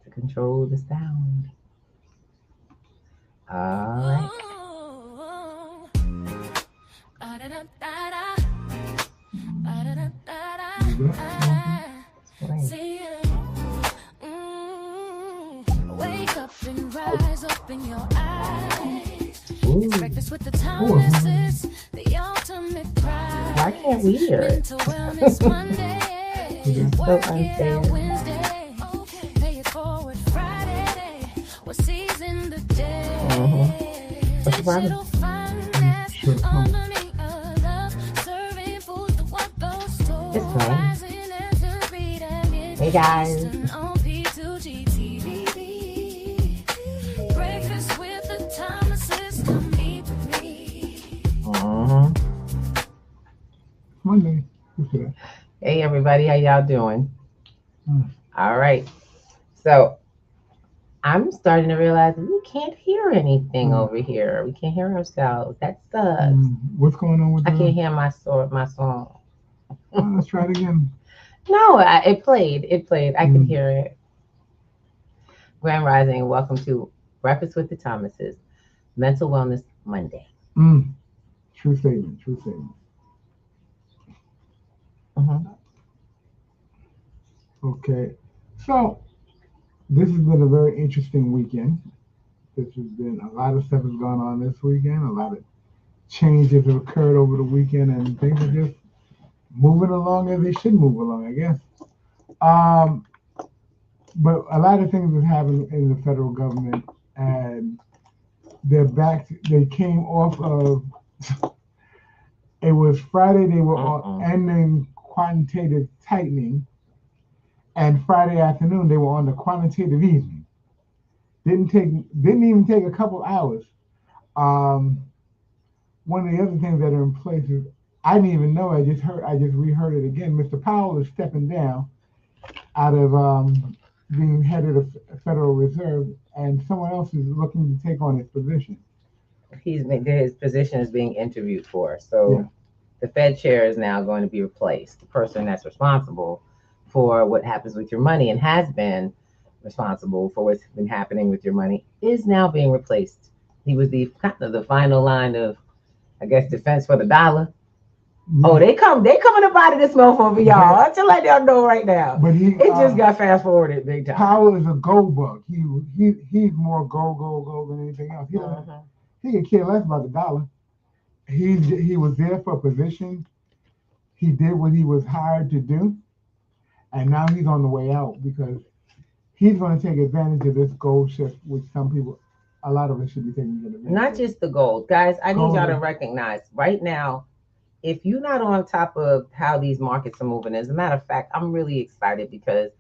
to control the sound. All right. Wake up and rise, open your eyes. Ooh. Breakfast with the Thomases, the ultimate prize. Why can't we hear it? Mental wellness Monday. It's so Work it unfair. out Wednesday. Pay it forward Friday. What season the day? What's the problem? Digital finance, harmony of love, serving food to what those stores. It's fine. Rising as a read and get Hey guys. Eastern on P2G TV. Breakfast with the Thomases, come eat with me. Monday. Hey everybody, how y'all doing? Mm. All right. So I'm starting to realize we can't hear anything over here. We can't hear ourselves. That sucks. What's going on with I that? can't hear my song. Let's try it again. No, it played. I could hear it. Grand Rising, welcome to Breakfast with the Thomases, Mental Wellness Monday. True statement. True statement. Okay. So this has been a very interesting weekend. This has been a lot of stuff has gone on this weekend. A lot of changes have occurred over the weekend, and things are just moving along as they should move along, I guess. But a lot of things have happened in the federal government, and they're back. They came off of. It was Friday. They were ending quantitative tightening, and Friday afternoon they were on the quantitative easing. Didn't even take a couple hours. One of the other things that are in place is I didn't even know. I just reheard it again. Mr. Powell is stepping down out of being head of the Federal Reserve, and someone else is looking to take on his position. His position is being interviewed for. So Yeah. the Fed chair is now going to be replaced. The person that's responsible for what happens with your money and has been responsible for what's been happening with your money is now being replaced. He was the kind of the final line of, I guess, defense for the dollar. Oh, they coming to body this motherfucker for y'all. I'll just let y'all know right now. But it just got fast forwarded big time. Powell is a gold bug. He's more gold than anything else. He could care less about the dollar. He was there for a position. He did what he was hired to do, and now he's on the way out because he's going to take advantage of this gold shift, which a lot of us should be taking advantage of. Not just the gold, guys. I need y'all to recognize right now. If you're not on top of how these markets are moving, as a matter of fact, I'm really excited because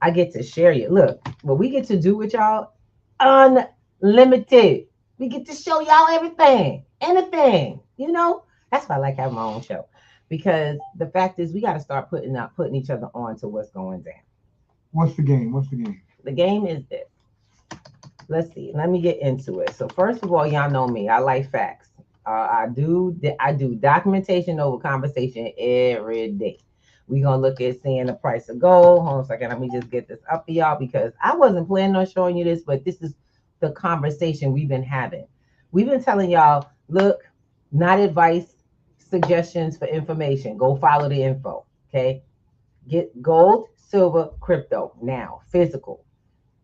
I get to share you. Look, what we get to do with y'all, unlimited. We get to show y'all everything, anything. That's why I like having my own show. Because the fact is, we got to start putting each other on to what's going down. What's the game? The game is this. Let's see. Let me get into it. So first of all, y'all know me. I like facts. I do documentation over conversation every day. We're going to look at seeing the price of gold. Hold on a second. Let me just get this up for y'all because I wasn't planning on showing you this, but this is the conversation we've been having. We've been telling y'all, look, not advice, suggestions for information. Go follow the info, okay? Get gold, silver, crypto now, physical.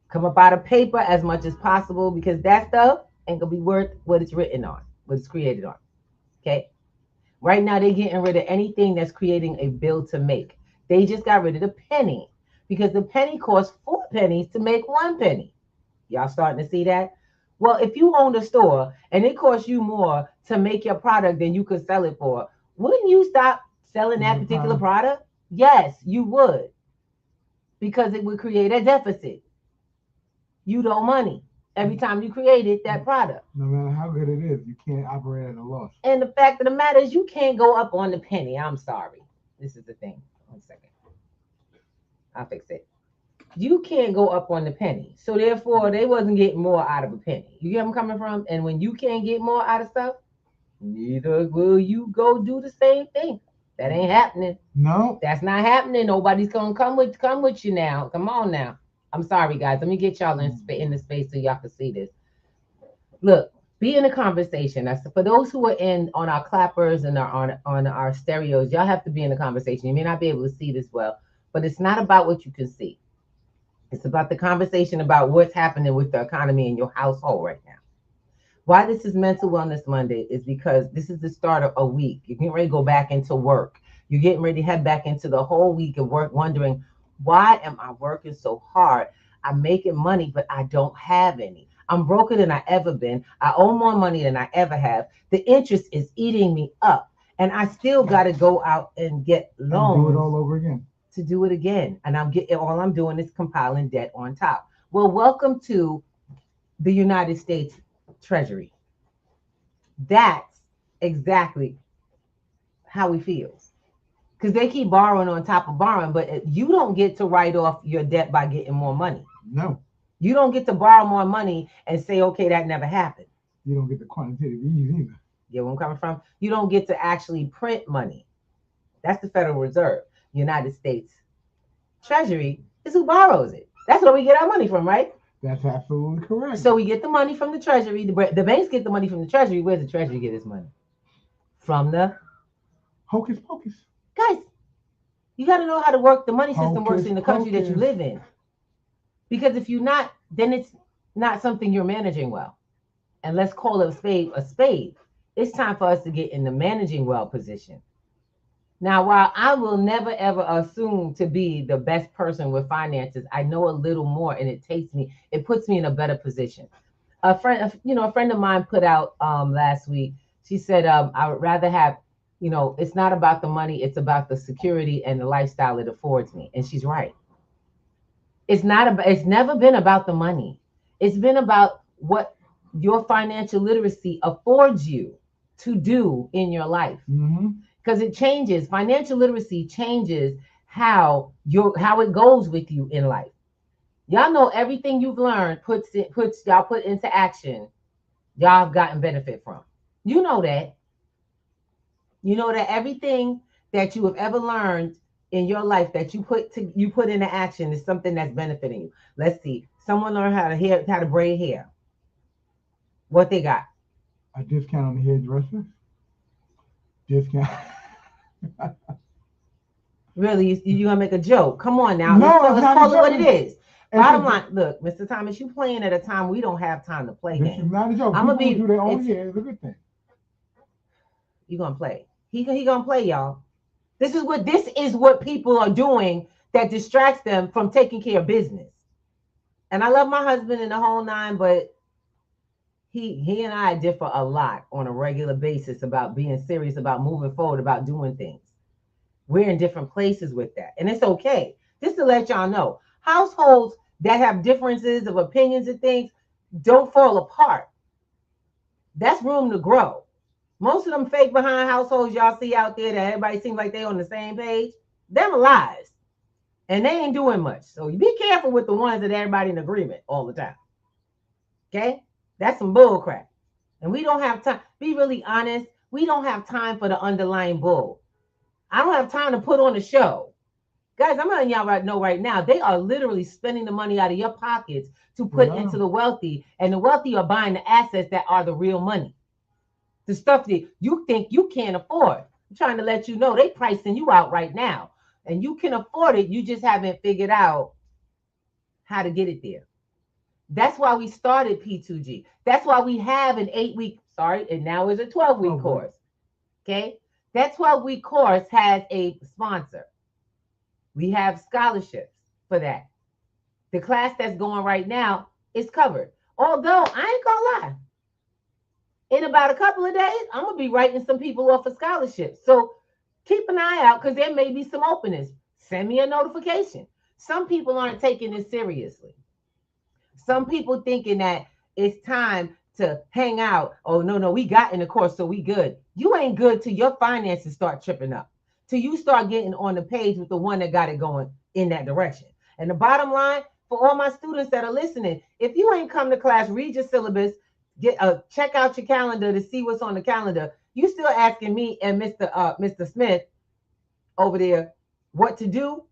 Come up out of paper as much as possible because that stuff ain't going to be worth what it's written on. What it's created on. Okay. Right now, they're getting rid of anything that's creating a bill to make. They just got rid of the penny because the penny costs 4 pennies to make 1 penny. Y'all starting to see that? Well, if you owned a store and it costs you more to make your product than you could sell it for, wouldn't you stop selling that particular product? Yes, you would. Because it would create a deficit. You owe money every time you created that product. No matter how good it is, you can't operate at a loss. And the fact of the matter is you can't go up on the penny. I'm sorry. This is the thing. 1 second. I'll fix it. You can't go up on the penny. So therefore, they wasn't getting more out of a penny. You get where I'm coming from? And when you can't get more out of stuff, neither will you go do the same thing. That ain't happening. No. That's not happening. Nobody's going to come with you now. Come on now. I'm sorry, guys. Let me get y'all in the space so y'all can see this. Look, be in a conversation. That's for those who are in on our clappers and on our stereos. Y'all have to be in a conversation. You may not be able to see this well, but it's not about what you can see. It's about the conversation about what's happening with the economy in your household right now. Why this is Mental Wellness Monday is because this is the start of a week. You're getting ready to go back into work. You're getting ready to head back into the whole week of work, wondering, why am I working so hard? I'm making money, but I don't have any. I'm broker than I ever been. I owe more money than I ever have. The interest is eating me up. And I still got to go out and get loans. And do it all over again. To do it again. And all I'm doing is compiling debt on top. Well, welcome to the United States Treasury. That's exactly how he feels. Because they keep borrowing on top of borrowing, but you don't get to write off your debt by getting more money. No. You don't get to borrow more money and say, okay, that never happened. You don't get the quantitative ease either. Get where I'm coming from? You don't get to actually print money. That's the Federal Reserve. United States Treasury is who borrows it. That's where we get our money from, right? That's absolutely correct. So we get the money from the Treasury. The banks get the money from the Treasury. Where's the Treasury get its money? From the hocus pocus. Guys, you got to know how to work the money system Hocus works in the country that you pocus. live in. Because if you're not, then it's not something you're managing well. And let's call it a spade a spade. It's time for us to get in the managing well position. Now, while I will never ever assume to be the best person with finances, I know a little more, and it puts me in a better position. A friend of mine put out last week. She said, I would rather have, it's not about the money, it's about the security and the lifestyle it affords me. And she's right. It's never been about the money. It's been about what your financial literacy affords you to do in your life. Because it changes. Financial literacy changes how it goes with you in life. Y'all know everything you've learned y'all put into action, y'all have gotten benefit from. You know that. You know that everything that you have ever learned in your life that you put into action is something that's benefiting you. Let's see. Someone learned how to braid hair. What they got? A discount on the hairdresser. Discount. Really? You gonna make a joke? Come on now. No, let's call it what it is. It's Bottom line, look, Mr. Thomas, you playing at a time we don't have time to play This games. is not a joke. I'm gonna People be. do their own hair. It's a good thing. You gonna play? He gonna play, y'all. This is what people are doing that distracts them from taking care of business. And I love my husband in the whole nine, but he and I differ a lot on a regular basis about being serious, about moving forward, about doing things. We're in different places with that. And it's okay. Just to let y'all know, households that have differences of opinions and things don't fall apart. That's room to grow. Most of them fake behind households y'all see out there that everybody seems like they on the same page, them are lies. And they ain't doing much. So be careful with the ones that everybody in agreement all the time. Okay? That's some bull crap. And we don't have time. Be really honest. We don't have time for the underlying bull. I don't have time to put on a show. Guys, I'm letting y'all know right now, they are literally spending the money out of your pockets to put into the wealthy. And the wealthy are buying the assets that are the real money. The stuff that you think you can't afford. I'm trying to let you know they pricing you out right now. And you can afford it. You just haven't figured out how to get it there. That's why we started P2G. That's why we have an 8-week, and now it's a 12-week course. Okay? That 12-week course has a sponsor. We have scholarships for that. The class that's going right now is covered. Although, I ain't gonna lie. In about a couple of days, I'm going to be writing some people off for scholarships. So keep an eye out because there may be some openings. Send me a notification. Some people aren't taking this seriously. Some people thinking that it's time to hang out. Oh, no, we got in the course, so we good. You ain't good till your finances start tripping up. Till you start getting on the page with the one that got it going in that direction. And the bottom line, for all my students that are listening, if you ain't come to class, read your syllabus, check out your calendar to see what's on the calendar. You still asking me and Mr. Smith over there what to do.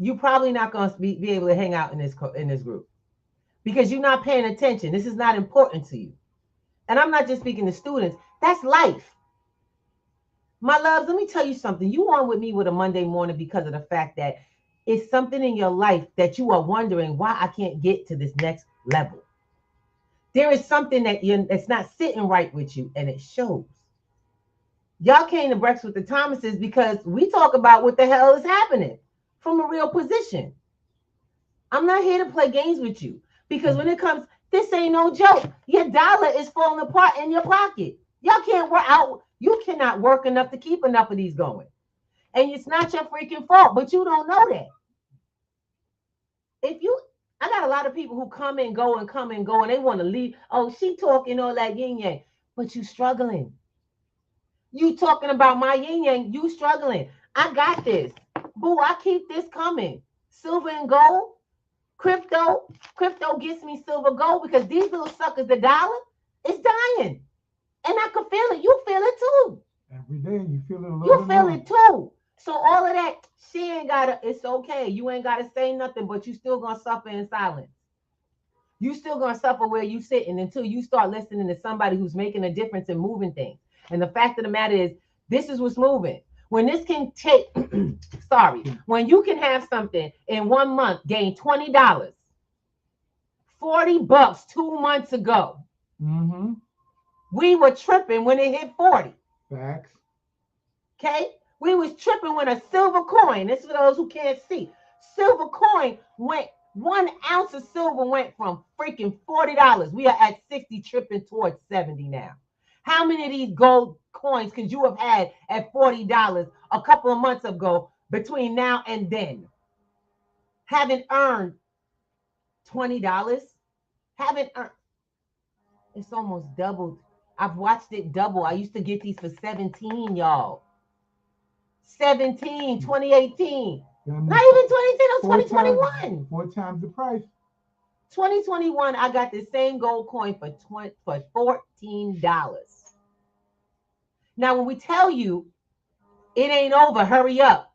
you're probably not going to be able to hang out in this group because you're not paying attention. This is not important to you. And I'm not just speaking to students. That's life. My loves, let me tell you something. You on with me with a Monday morning because of the fact that it's something in your life that you are wondering why I can't get to this next level. There is something that's not sitting right with you, and it shows. Y'all came to Breakfast with the Thomases because we talk about what the hell is happening from a real position. I'm not here to play games with you because when it comes, this ain't no joke. Your dollar is falling apart in your pocket. Y'all can't work out. You cannot work enough to keep enough of these going. And it's not your freaking fault, but you don't know that. I got a lot of people who come and go, and they want to leave. Oh, she talking all that yin yang, but you struggling. You talking about my yin yang, you struggling. I got this. Boo, I keep this coming. Silver and gold, crypto gets me silver gold because these little suckers, the dollar, is dying. And I can feel it. You feel it too. Every day you feel it a little You bit feel more. it too. So all of that, she ain't gotta, it's okay. You ain't gotta say nothing, but you still gonna suffer in silence. You still gonna suffer where you sitting until you start listening to somebody who's making a difference and moving things. And the fact of the matter is, this is what's moving. When this can take, when you can have something in 1 month gain $20, $40 2 months ago. Mm-hmm. We were tripping when it hit 40. Facts. Okay? We was tripping when a silver coin, this is for those who can't see, silver coin went, 1 ounce of silver went from freaking $40. We are at 60, tripping towards 70 now. How many of these gold coins could you have had at $40 a couple of months ago between now and then? Haven't earned $20. Haven't earned. It's almost doubled. I've watched it double. I used to get these for 17, y'all. 17, 2018. Not even 2010, it was 2021. 4 times the price. 2021, I got the same gold coin for $14. Now, when we tell you it ain't over, hurry up.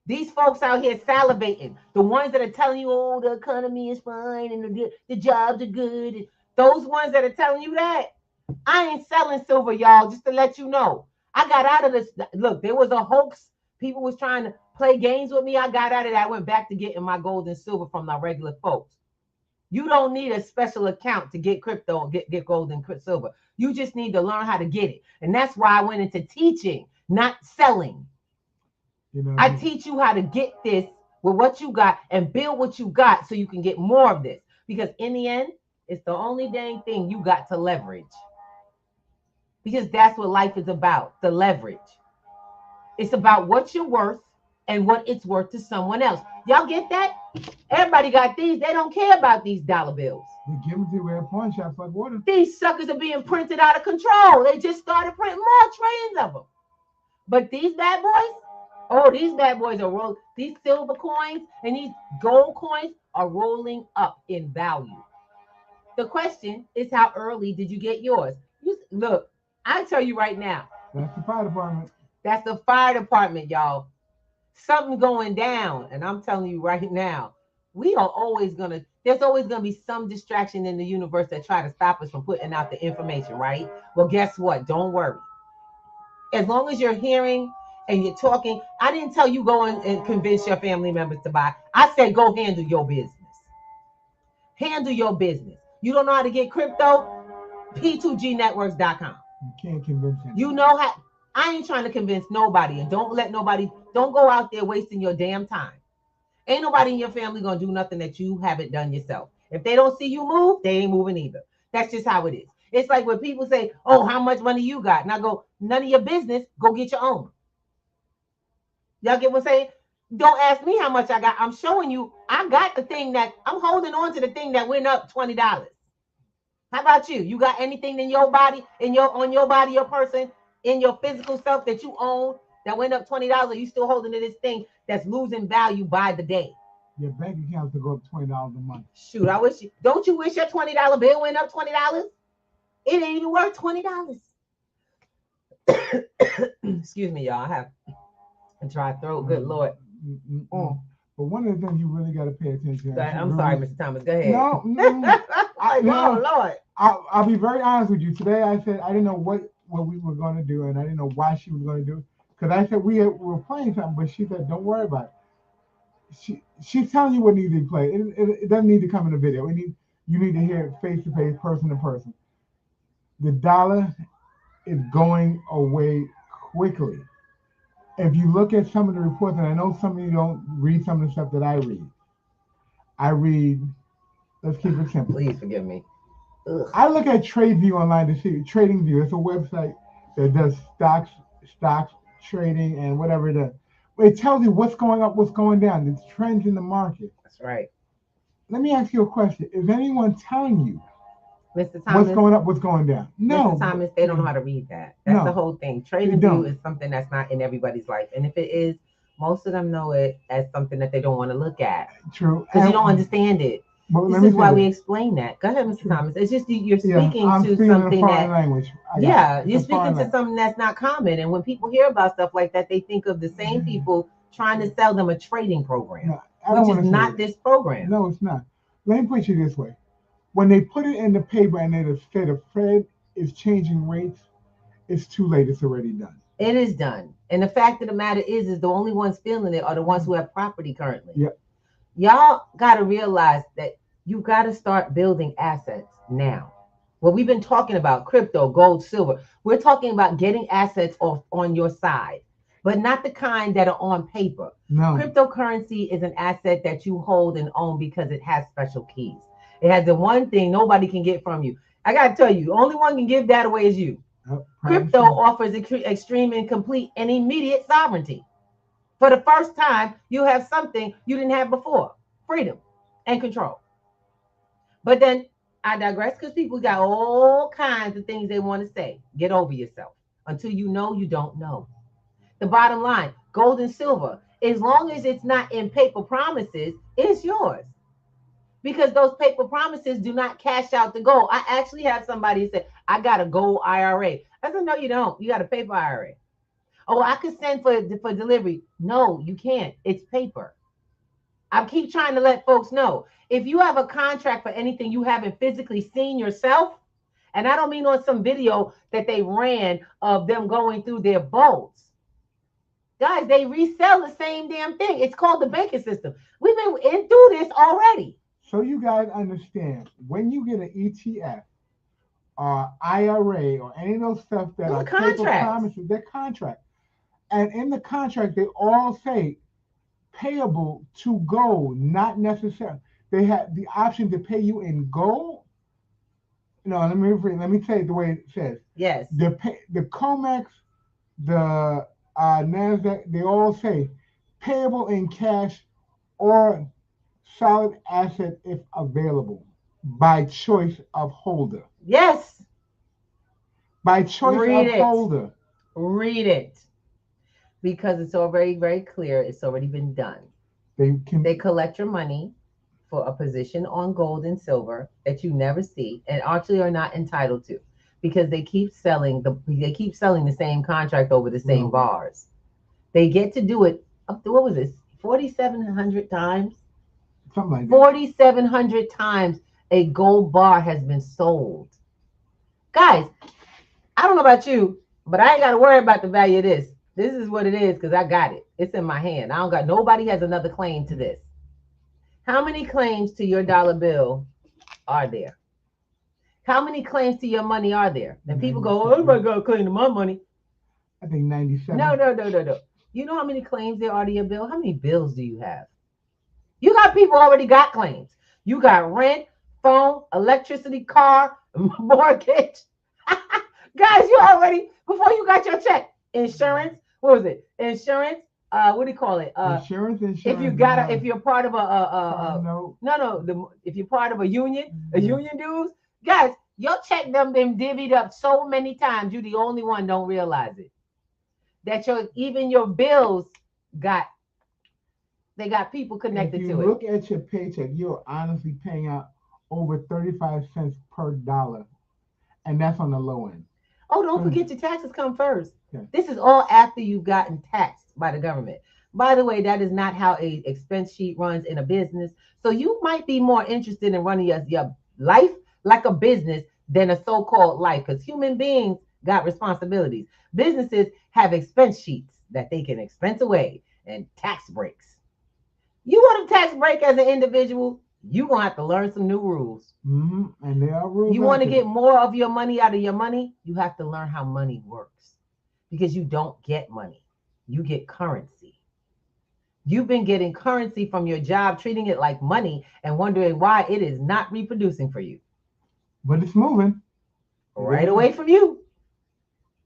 These folks out here salivating. The ones that are telling you, oh, the economy is fine and the jobs are good. Those ones that are telling you that, I ain't selling silver, y'all, just to let you know. I got out of this. Look, there was a hoax. People was trying to play games with me. I got out of that. I went back to getting my gold and silver from my regular folks. You don't need a special account to get crypto or get gold and silver. You just need to learn how to get it. And that's why I went into teaching, not selling. I teach you how to get this with what you got and build what you got so you can get more of this. Because in the end, it's the only dang thing you got to leverage. Because that's what life is about, the leverage. It's about what you're worth and what it's worth to someone else. Y'all get that? Everybody got these. They don't care about these dollar bills. They give them to you at pawn shops like water. These suckers are being printed out of control. They just started printing more trains of them. But these bad boys, oh, these bad boys are rolling. These silver coins and these gold coins are rolling up in value. The question is, how early did you get yours? Look, I tell you right now. That's the fire department. That's the fire department, y'all. Something going down. And I'm telling you right now, there's always going to be some distraction in the universe that try to stop us from putting out the information, right? Well, guess what? Don't worry. As long as you're hearing and you're talking, I didn't tell you go and convince your family members to buy. I said go handle your business. Handle your business. You don't know how to get crypto? P2Gnetworks.com. You can't convince them. You know how. I ain't trying to convince nobody, and don't go out there wasting your damn time. Ain't nobody in your family gonna do nothing that you haven't done yourself. If they don't see you move, they ain't moving either. That's just how it is. It's like when people say, oh, how much money you got? And I go, none of your business, go get your own. Y'all get what I'm saying? Don't ask me how much I got. I'm showing you, I got the thing that, I'm holding on to the thing that went up $20. How about you? You got anything in your body, on your body, your person, in your physical self that you own that went up $20? Or you still holding to this thing that's losing value by the day? Your bank account to go up $20 a month. Shoot, don't you wish your $20 bill went up $20? It ain't even worth $20. Excuse me, y'all. I have a dry throat. Good Lord. But one of the things you really got to pay attention to. I'm sorry, Mr. Thomas. Go ahead. No, Lord. I'll be very honest with you. Today I said I didn't know what we were going to do, and I didn't know why she was going to do it. Because I said we were playing something, but she said, don't worry about it. She's telling you what needs to be played. It doesn't need to come in a video. You need to hear it face to face, person to person. The dollar is going away quickly. If you look at some of the reports, and I know some of you don't read some of the stuff that I read, let's keep it simple. Please forgive me. Ugh. I look at TradeView online to see TradingView. It's a website that does stocks trading and whatever it is. It tells you what's going up, what's going down, the trends in the market. That's right. Let me ask you a question. Is anyone telling you Mr. Thomas, what's going up, what's going down? No. Mr. Thomas, they don't know how to read that. That's the whole thing. Trading view is something that's not in everybody's life. And if it is, most of them know it as something that they don't want to look at. True. Because you don't understand it. This is why we explain that. Go ahead, Mr. True. Thomas. It's just you're speaking to something that language. You're speaking to something that's not common. And when people hear about stuff like that, they think of the same people trying to sell them a trading program, which is not this program. No, it's not. Let me put you this way. When they put it in the paper and they say the Fed is changing rates, it's too late. It's already done. It is done. And the fact of the matter is the only ones feeling it are the ones who have property currently. Yep. Y'all got to realize that you got to start building assets now. What we've been talking about, crypto, gold, silver, we're talking about getting assets on your side, but not the kind that are on paper. No. Cryptocurrency is an asset that you hold and own because it has special keys. It has the one thing nobody can get from you. I got to tell you, the only one can give that away is you. Crypto offers extreme and complete and immediate sovereignty. For the first time, you have something you didn't have before: freedom and control. But then I digress, because people got all kinds of things they want to say. Get over yourself. Until you know, you don't know. The bottom line, gold and silver, as long as it's not in paper promises, it's yours. Because those paper promises do not cash out the gold. I actually have somebody say, I got a gold IRA. I said, no, you don't. You got a paper IRA. Oh, I could send for delivery. No, you can't. It's paper. I keep trying to let folks know. If you have a contract for anything you haven't physically seen yourself, and I don't mean on some video that they ran of them going through their boats. Guys, they resell the same damn thing. It's called the banking system. We've been through this already. So you guys understand, when you get an ETF or IRA or any of those stuff that are paper promises, they're contracts. And in the contract, they all say payable to gold, not necessarily. They have the option to pay you in gold. No, let me say it the way it says. Yes. The COMEX, the NASDAQ, they all say payable in cash or solid asset if available by choice of holder. Yes. By choice of holder. Read it. Because it's already very clear. It's already been done. They collect your money for a position on gold and silver that you never see and actually are not entitled to, because they keep selling the same contract over the same bars. They get to do it up to, what was this, 4,700 times? Something like that. 4,700 times a gold bar has been sold. Guys, I don't know about you, but I ain't got to worry about the value of this. This is what it is because I got it. It's in my hand. Nobody has another claim to this. How many claims to your dollar bill are there? How many claims to your money are there? And people go, oh my God, claim to my money. I think 97. No. You know how many claims there are to your bill? How many bills do you have? You got people already got claims. You got rent, phone, electricity, car, mortgage. Guys, you already, before you got your check, insurance, what was it? Insurance, what do you call it? Insurance. If you're part of if you're part of a union dues, guys, your check them been divvied up so many times, you the only one don't realize it. That even your bills got people connected to it. If you look at your paycheck, you're honestly paying out over 35 cents per dollar. And that's on the low end. Oh, don't forget your taxes come first. Yeah. This is all after you've gotten taxed by the government. By the way, that is not how a expense sheet runs in a business. So you might be more interested in running your life like a business than a so-called life, because human beings got responsibilities. Businesses have expense sheets that they can expense away and tax breaks. You want a tax break as an individual, you're going to have to learn some new rules. And there are rules. You want to get more of your money out of your money, you have to learn how money works, because you don't get money. You get currency. You've been getting currency from your job, treating it like money and wondering why it is not reproducing for you. But it's moving. Right away from you.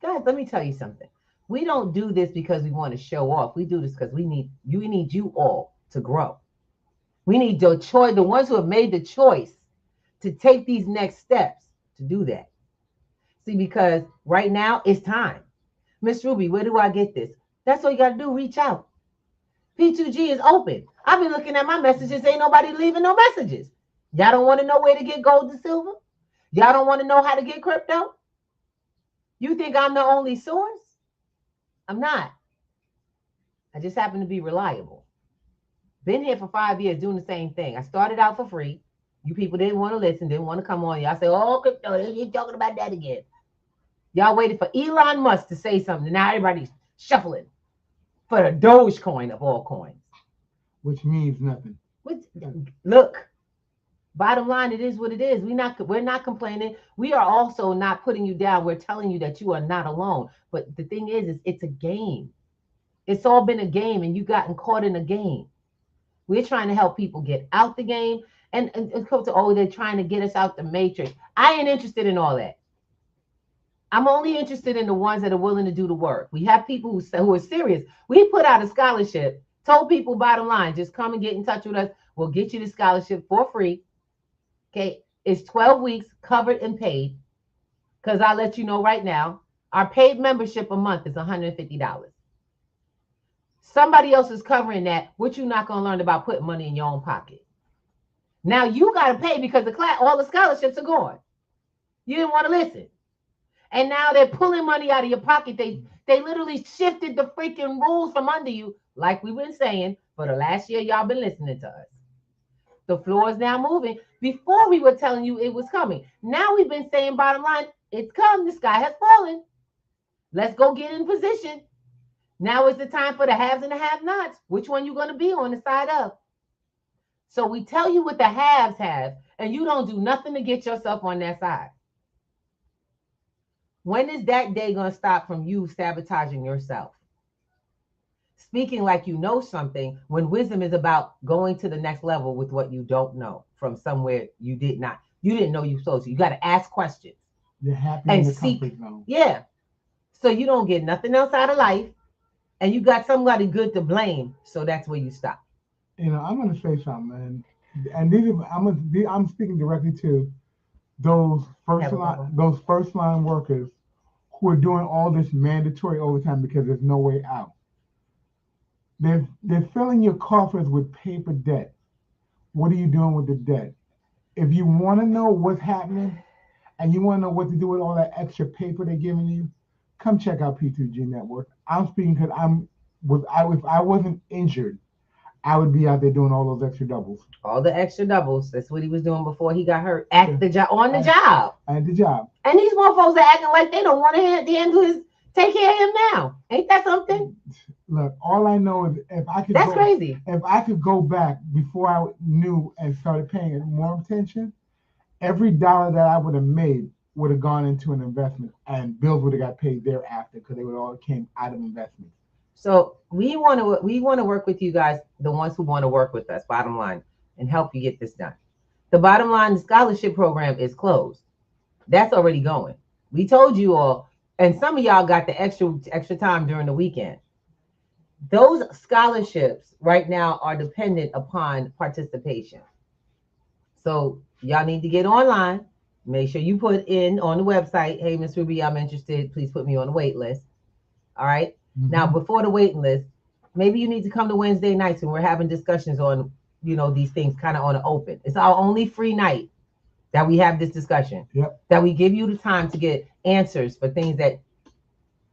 Guys, let me tell you something. We don't do this because we want to show off. We do this because we need you all to grow. We need the choice, the ones who have made the choice to take these next steps to do that. See, because right now it's time. Miss Ruby, where do I get this? That's all you got to do. Reach out. P2G is open. I've been looking at my messages. Ain't nobody leaving no messages. Y'all don't want to know where to get gold and silver? Y'all don't want to know how to get crypto? You think I'm the only source? I'm not. I just happen to be reliable. Been here for 5 years doing the same thing. I started out for free. You people didn't want to listen, didn't want to come on. Y'all say, oh, crypto, you're talking about that again. Y'all waited for Elon Musk to say something. Now everybody's shuffling for the Dogecoin of all coins. Which means nothing. Look, bottom line, it is what it is. We're not complaining. We are also not putting you down. We're telling you that you are not alone. But the thing is it's a game. It's all been a game, and you've gotten caught in a game. We're trying to help people get out the game. And come to, oh, they're trying to get us out the matrix. I ain't interested in all that. I'm only interested in the ones that are willing to do the work. We have people who are serious. We put out a scholarship, told people bottom line, just come and get in touch with us. We'll get you the scholarship for free. Okay, it's 12 weeks covered and paid. Because I'll let you know right now, our paid membership a month is $150. Somebody else is covering that. What you not going to learn about putting money in your own pocket. Now you got to pay because all the scholarships are gone. You didn't want to listen. And now they're pulling money out of your pocket. They literally shifted the freaking rules from under you, like we've been saying for the last year. Y'all been listening to us. The floor is now moving. Before we were telling you it was coming. Now we've been saying bottom line, it's come. The sky has fallen. Let's go get in position. Now is the time for the haves and the have-nots. Which one you going to be on the side of? So we tell you what the haves have, and you don't do nothing to get yourself on that side. When is that day going to stop from you sabotaging yourself? Speaking like you know something, when wisdom is about going to the next level with what you don't know from somewhere you didn't know you supposed to. You got to ask questions. You're happy and in the seek. comfort zone. Yeah. So you don't get nothing else out of life, and you got somebody good to blame. So that's where you stop. You know, I'm going to say something, man. And I'm speaking directly to those first line workers who are doing all this mandatory overtime because there's no way out. They're filling your coffers with paper debt. What are you doing with the debt? If you want to know what's happening and you want to know what to do with all that extra paper they're giving you, come check out P2G Network. I'm speaking because if I wasn't injured, I would be out there doing all those extra doubles. All the extra doubles. That's what he was doing before he got hurt at the job, on the job. At the job. And these motherfuckers are acting like they don't want to take care of him now. Ain't that something? Look, all I know is if I could go back before I knew and started paying more attention, every dollar that I would have made would have gone into an investment, and bills would have got paid thereafter because they would all came out of investments. So we want to work with you guys, the ones who want to work with us, bottom line, and help you get this done. The bottom line, the scholarship program is closed. That's already going. We told you all, and some of y'all got the extra time during the weekend. Those scholarships right now are dependent upon participation. So y'all need to get online. Make sure you put in on the website, hey, Miss Ruby, I'm interested. Please put me on the wait list. All right. Mm-hmm. Now, before the waiting list, maybe you need to come to Wednesday nights when we're having discussions on, these things kind of on the open. It's our only free night that we have this discussion. Yep. That we give you the time to get answers for things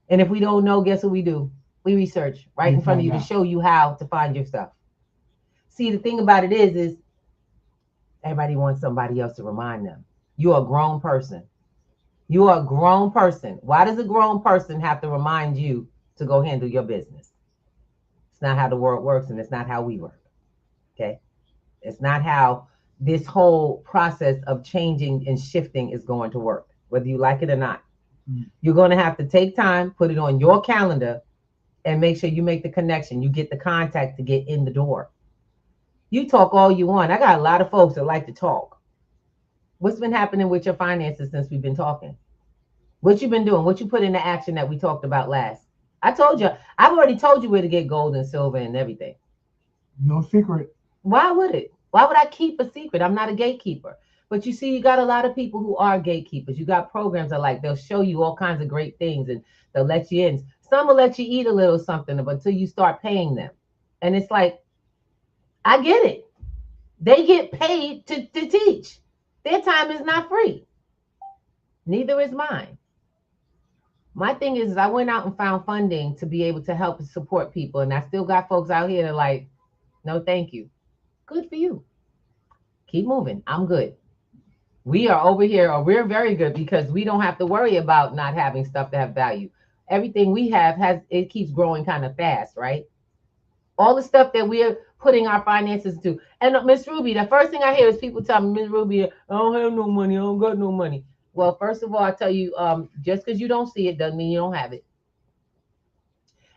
and if we don't know, guess what we do? We research right We in front of you find to out. show you how to find your stuff. See, the thing about it is everybody wants somebody else to remind them. You're a grown person. You are a grown person. Why does a grown person have to remind you to go handle your business? It's not how the world works, and it's not how we work. Okay? It's not how this whole process of changing and shifting is going to work, whether you like it or not. You're going to have to take time, put it on your calendar, and make sure you make the connection. You get the contact to get in the door. You talk all you want. I got a lot of folks that like to talk. What's been happening with your finances since we've been talking? What you been doing? What you put into action that we talked about last? I told you. I've already told you where to get gold and silver and everything. No secret. Why would it? Why would I keep a secret? I'm not a gatekeeper. But you see, you got a lot of people who are gatekeepers. You got programs that like they'll show you all kinds of great things and they'll let you in. Some will let you eat a little something until you start paying them. And it's like, I get it. They get paid to teach. Their time is not free. Neither is mine. My thing is I went out and found funding to be able to help and support people. And I still got folks out here that are like, no, thank you. Good for you. Keep moving. I'm good. We are over here, or we're very good because we don't have to worry about not having stuff that have value. Everything we have it keeps growing kind of fast, right? All the stuff that we're putting our finances to. And Miss Ruby, the first thing I hear is people tell me, Miss Ruby, I don't have no money. I don't got no money. Well, first of all, I tell you, just because you don't see it doesn't mean you don't have it.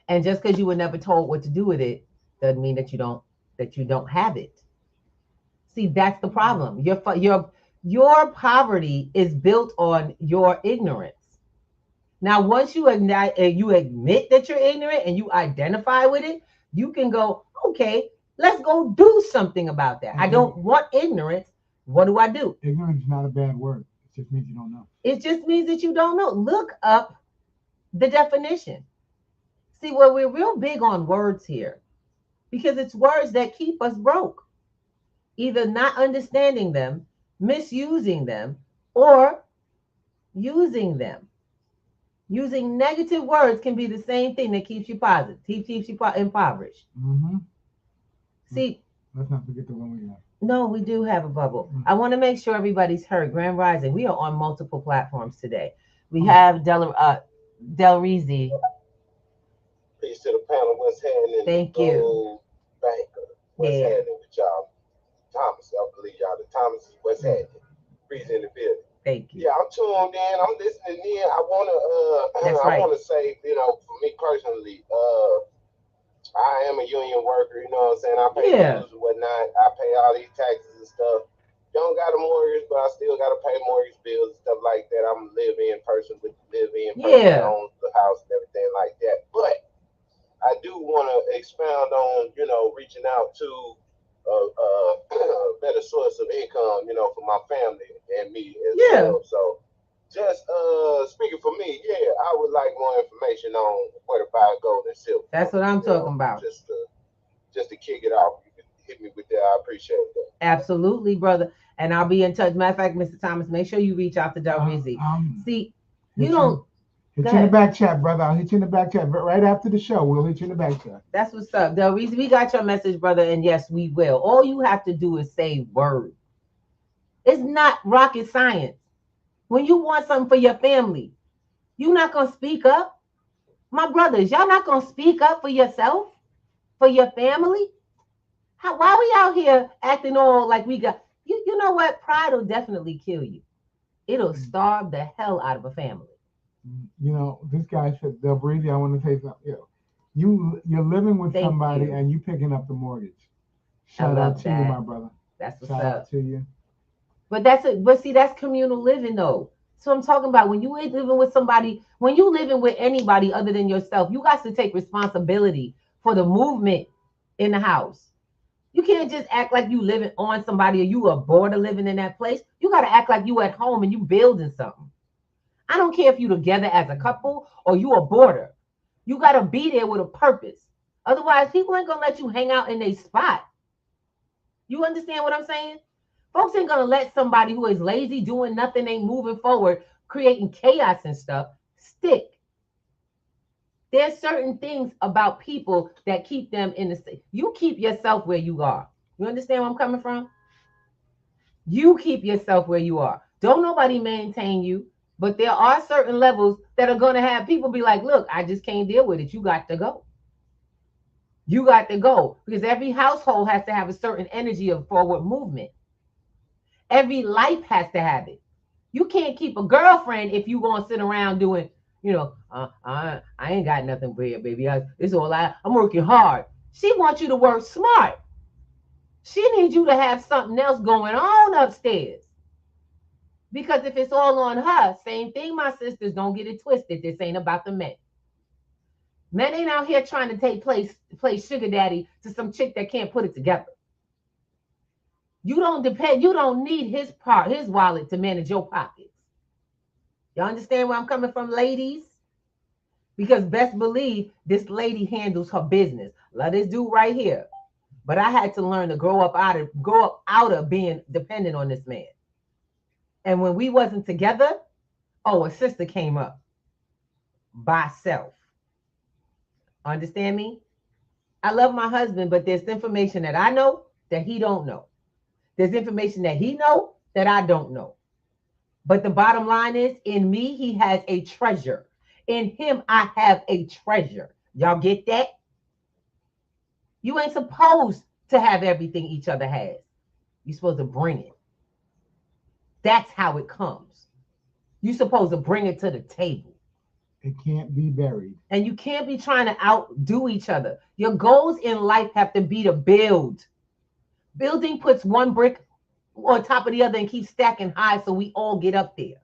And just because you were never told what to do with it doesn't mean that you don't have it. See, that's the problem. Your poverty is built on your ignorance. Now, once you admit that you're ignorant and you identify with it, you can go, okay, let's go do something about that. I don't want ignorance. What do I do? Ignorance is not a bad word. It just means you don't know. It just means that you don't know. Look up the definition. See, well, we're real big on words here because it's words that keep us broke. Either not understanding them, misusing them, or using them. Using negative words can be the same thing that keeps you positive, keeps you impoverished. Mm-hmm. See, let's not forget the one we have. No, we do have a bubble. Mm-hmm. I want to make sure everybody's heard. Grand Rising, we are on multiple platforms today. We have Del Rizzi. Peace to the panel. What's happening? Thank you. Banker. What's happening with y'all? Thomas, I believe y'all. The Thomas, what's happening? Breeze in the building. Thank you. Yeah, I'm tuned in. I'm listening in. I wanna say, for me personally, I am a union worker. You know what I'm saying? I pay dues and whatnot. I pay all these taxes and stuff. Don't got a mortgage, but I still got to pay mortgage bills and stuff like that. I'm a live-in person with live-in person that owns the house and everything like that. But I do want to expound on, reaching out to a better source of income, for my family and me as well. So just speaking for me, I would like more information on where to buy gold and silver. That's what I'm talking about. Just to kick it off. You can hit me with that. I appreciate that. Absolutely, brother. And I'll be in touch. Matter of fact, Mr. Thomas, make sure you reach out to Del Rizzi. See, you don't. Hit you in the back chat, brother. I'll hit you in the back chat. But right after the show, we'll hit you in the back chat. That's what's up. Del Rizzi, we got your message, brother. And yes, we will. All you have to do is say word. It's not rocket science. When you want something for your family, you're not going to speak up. My brothers, y'all not going to speak up for yourself, for your family? Why we out here acting all like we got... You know what? Pride will definitely kill you. It'll starve the hell out of a family. This guy said, Del Breezy, I want to say something. You're living with somebody and you picking up the mortgage. Shout out to you, my brother. That's what's Shout out to you. But see, that's communal living though. So I'm talking about when you ain't living with somebody, when you living with anybody other than yourself, you got to take responsibility for the movement in the house. You can't just act like you living on somebody or you are bored of living in that place. You got to act like you at home and you building something. I don't care if you together as a couple or you a boarder. You got to be there with a purpose. Otherwise, people ain't going to let you hang out in their spot. You understand what I'm saying? Folks ain't going to let somebody who is lazy, doing nothing, ain't moving forward, creating chaos and stuff, stick. There's certain things about people that keep them in the state. You keep yourself where you are. You understand where I'm coming from? You keep yourself where you are. Don't nobody maintain you. But there are certain levels that are going to have people be like, look, I just can't deal with it. You got to go. You got to go. Because every household has to have a certain energy of forward movement. Every life has to have it. You can't keep a girlfriend if you going to sit around doing, I ain't got nothing for you, baby. I'm working hard. She wants you to work smart. She needs you to have something else going on upstairs. Because if it's all on her, same thing, my sisters, don't get it twisted. This ain't about the men. Men ain't out here trying to play sugar daddy to some chick that can't put it together. You don't need his wallet to manage your pockets. Y'all understand where I'm coming from, ladies? Because best believe this lady handles her business. Love this dude right here. But I had to learn to grow up out of being dependent on this man. And when we wasn't together, a sister came up by self. Understand me? I love my husband, but there's information that I know that he don't know. There's information that he know that I don't know. But the bottom line is, in me, he has a treasure. In him, I have a treasure. Y'all get that? You ain't supposed to have everything each other has. You're supposed to bring it. That's how it comes. You're supposed to bring it to the table. It can't be buried. And you can't be trying to outdo each other. Your goals in life have to be to build. Building puts one brick on top of the other and keeps stacking high so we all get up there.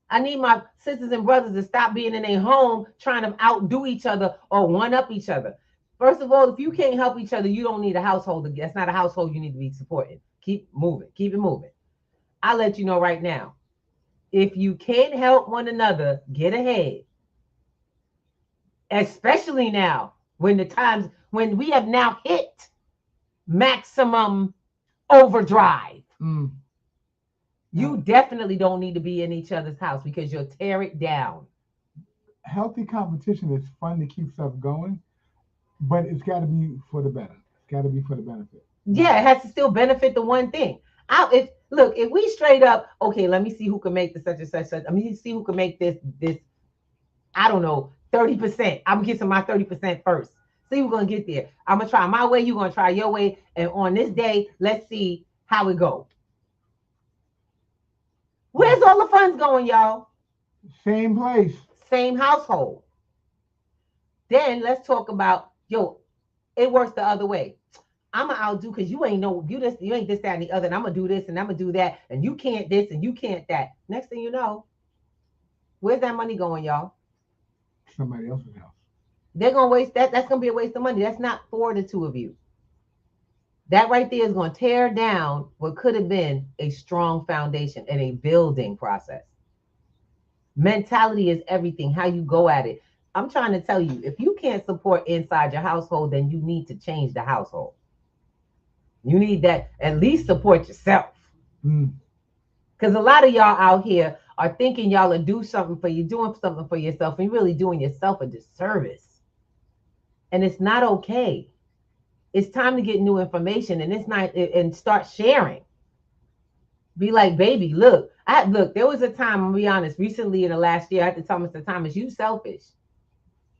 I need my sisters and brothers to stop being in their home trying to outdo each other or one-up each other. First of all, if you can't help each other, you don't need a household. That's not a household you need to be supporting. Keep moving. Keep it moving. I'll let you know right now. If you can't help one another get ahead, especially now when we have now hit maximum overdrive, you definitely don't need to be in each other's house because you'll tear it down. Healthy competition is fun to keep stuff going, but it's got to be for the better. It's got to be for the benefit. Yeah, it has to still benefit the one thing. If we straight up, okay, let me see who can make the such and such. I mean, see who can make this, I don't know, 30%. I'm getting my 30% first. See, we're going to get there. I'm going to try my way. You're going to try your way. And on this day, let's see how it goes. Where's all the funds going, y'all? Same place. Same household. Then let's talk about, it works the other way. I'm going to outdo because you ain't this, that, and the other. And I'm going to do this and I'm going to do that. And you can't this and you can't that. Next thing you know, where's that money going, y'all? Somebody else's house. They're going to waste that. That's going to be a waste of money. That's not for the two of you. That right there is going to tear down what could have been a strong foundation and a building process. Mentality is everything, how you go at it. I'm trying to tell you, if you can't support inside your household, then you need to change the household. You need that, at least support yourself. Because a lot of y'all out here are thinking y'all are doing something for yourself, and you're really doing yourself a disservice. And it's not okay. It's time to get new information and start sharing. Be like, baby, look, there was a time, I'll be honest, recently in the last year, I had to tell Mr. Thomas, you selfish.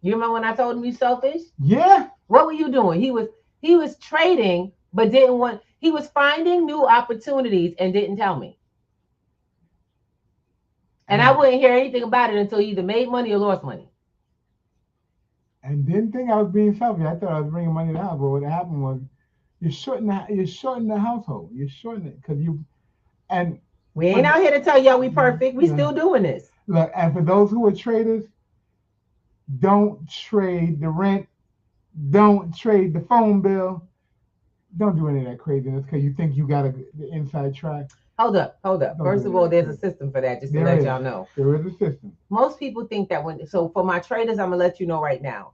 You remember when I told him you selfish? Yeah. What were you doing? He was trading, but he was finding new opportunities and didn't tell me. And I wouldn't hear anything about it until he either made money or lost money. And didn't think I was being selfish. I thought I was bringing money to the house. But what happened was you're shorting the household. You're shorting it because we ain't out here to tell y'all we perfect. We still doing this. Look, and for those who are traders, don't trade the rent. Don't trade the phone bill. Don't do any of that craziness because you think you got the inside track. Hold up. First of all, there's a system for that, just to let y'all know. There is a system. Most people think that so for my traders, I'm going to let you know right now.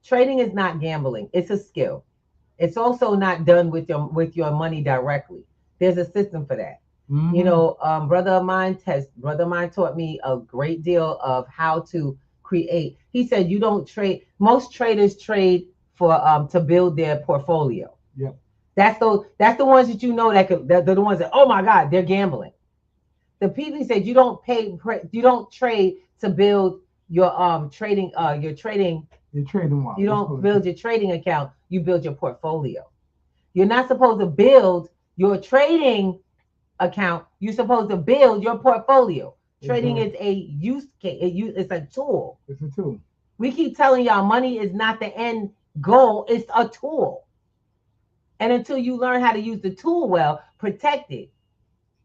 Trading is not gambling. It's a skill. It's also not done with your money directly. There's a system for that. Brother of mine taught me a great deal of how to create. He said you don't trade. Most traders trade for to build their portfolio. Yep. That's the ones that you know they're the ones that, oh my God, they're gambling. The people he said you don't trade to build your trading wallet. You don't build your trading account, you build your portfolio. You're not supposed to build your trading account, you're supposed to build your portfolio. Trading is a use case, it's a tool. It's a tool. We keep telling y'all money is not the end goal, it's a tool. And until you learn how to use the tool well, protect it.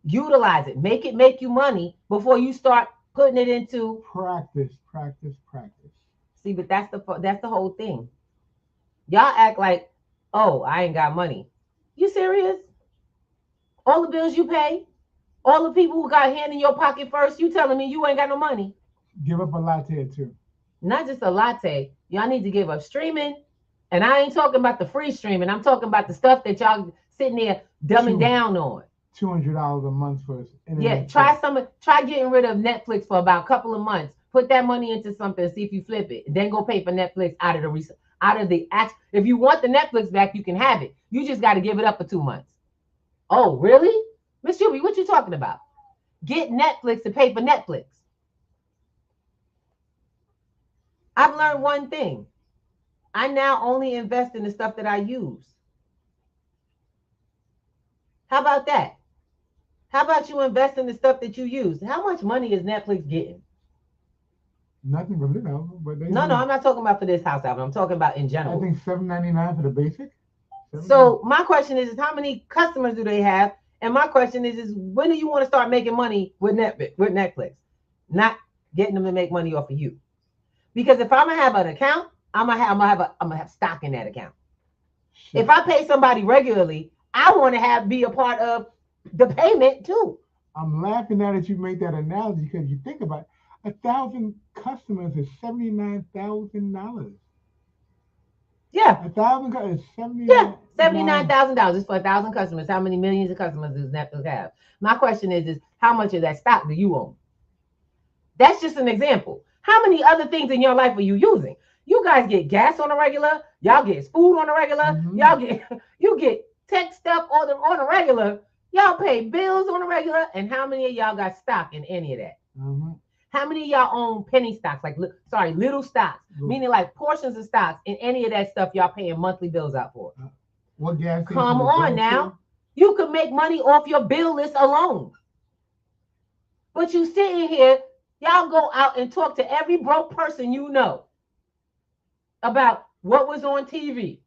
Utilize it. Make it make you money before you start putting it into practice. See, but that's the whole thing. Y'all act like, oh, I ain't got money. You serious? All the bills you pay, all the people who got a hand in your pocket first, you telling me you ain't got no money? Give up a latte too. Not just a latte. Y'all need to give up streaming. And I ain't talking about the free streaming. I'm talking about the stuff that y'all sitting there dumbing down on. $200 a month for internet. Yeah, try getting rid of Netflix for about a couple of months. Put that money into something and see if you flip it. Then go pay for Netflix out of the if you want the Netflix back, you can have it. You just got to give it up for 2 months. Oh, really? Miss Juby, what you talking about? Get Netflix to pay for Netflix. I've learned one thing. I now only invest in the stuff that I use. How about that? How about you invest in the stuff that you use? How much money is Netflix getting? Nothing from this album, but no, I'm not talking about for this house album. I'm talking about in general. I think $7.99 for the basic. So my question is how many customers do they have? And my question is when do you want to start making money with Netflix? Not getting them to make money off of you. Because if I'm gonna have an account, I'm gonna have stock in that account. Shit. If I pay somebody regularly, I want to be a part of the payment too. I'm laughing now that you make that analogy because you think about it, 1,000 customers is $79,000. Yeah, 1,000 is $79,000. Yeah, $79,000 for 1,000 customers. How many millions of customers does Netflix have? My question is how much of that stock do you own? That's just an example. How many other things in your life are you using? You guys get gas on a regular. Y'all get food on a regular. Mm-hmm. You get tech stuff on the regular. Y'all pay bills on a regular. And how many of y'all got stock in any of that? Mm-hmm. How many of y'all own penny stocks? Little stocks, meaning like portions of stocks in any of that stuff y'all paying monthly bills out for. What gas? Come on now. You could make money off your bill list alone. But you sitting here, y'all go out and talk to every broke person you know about what was on TV.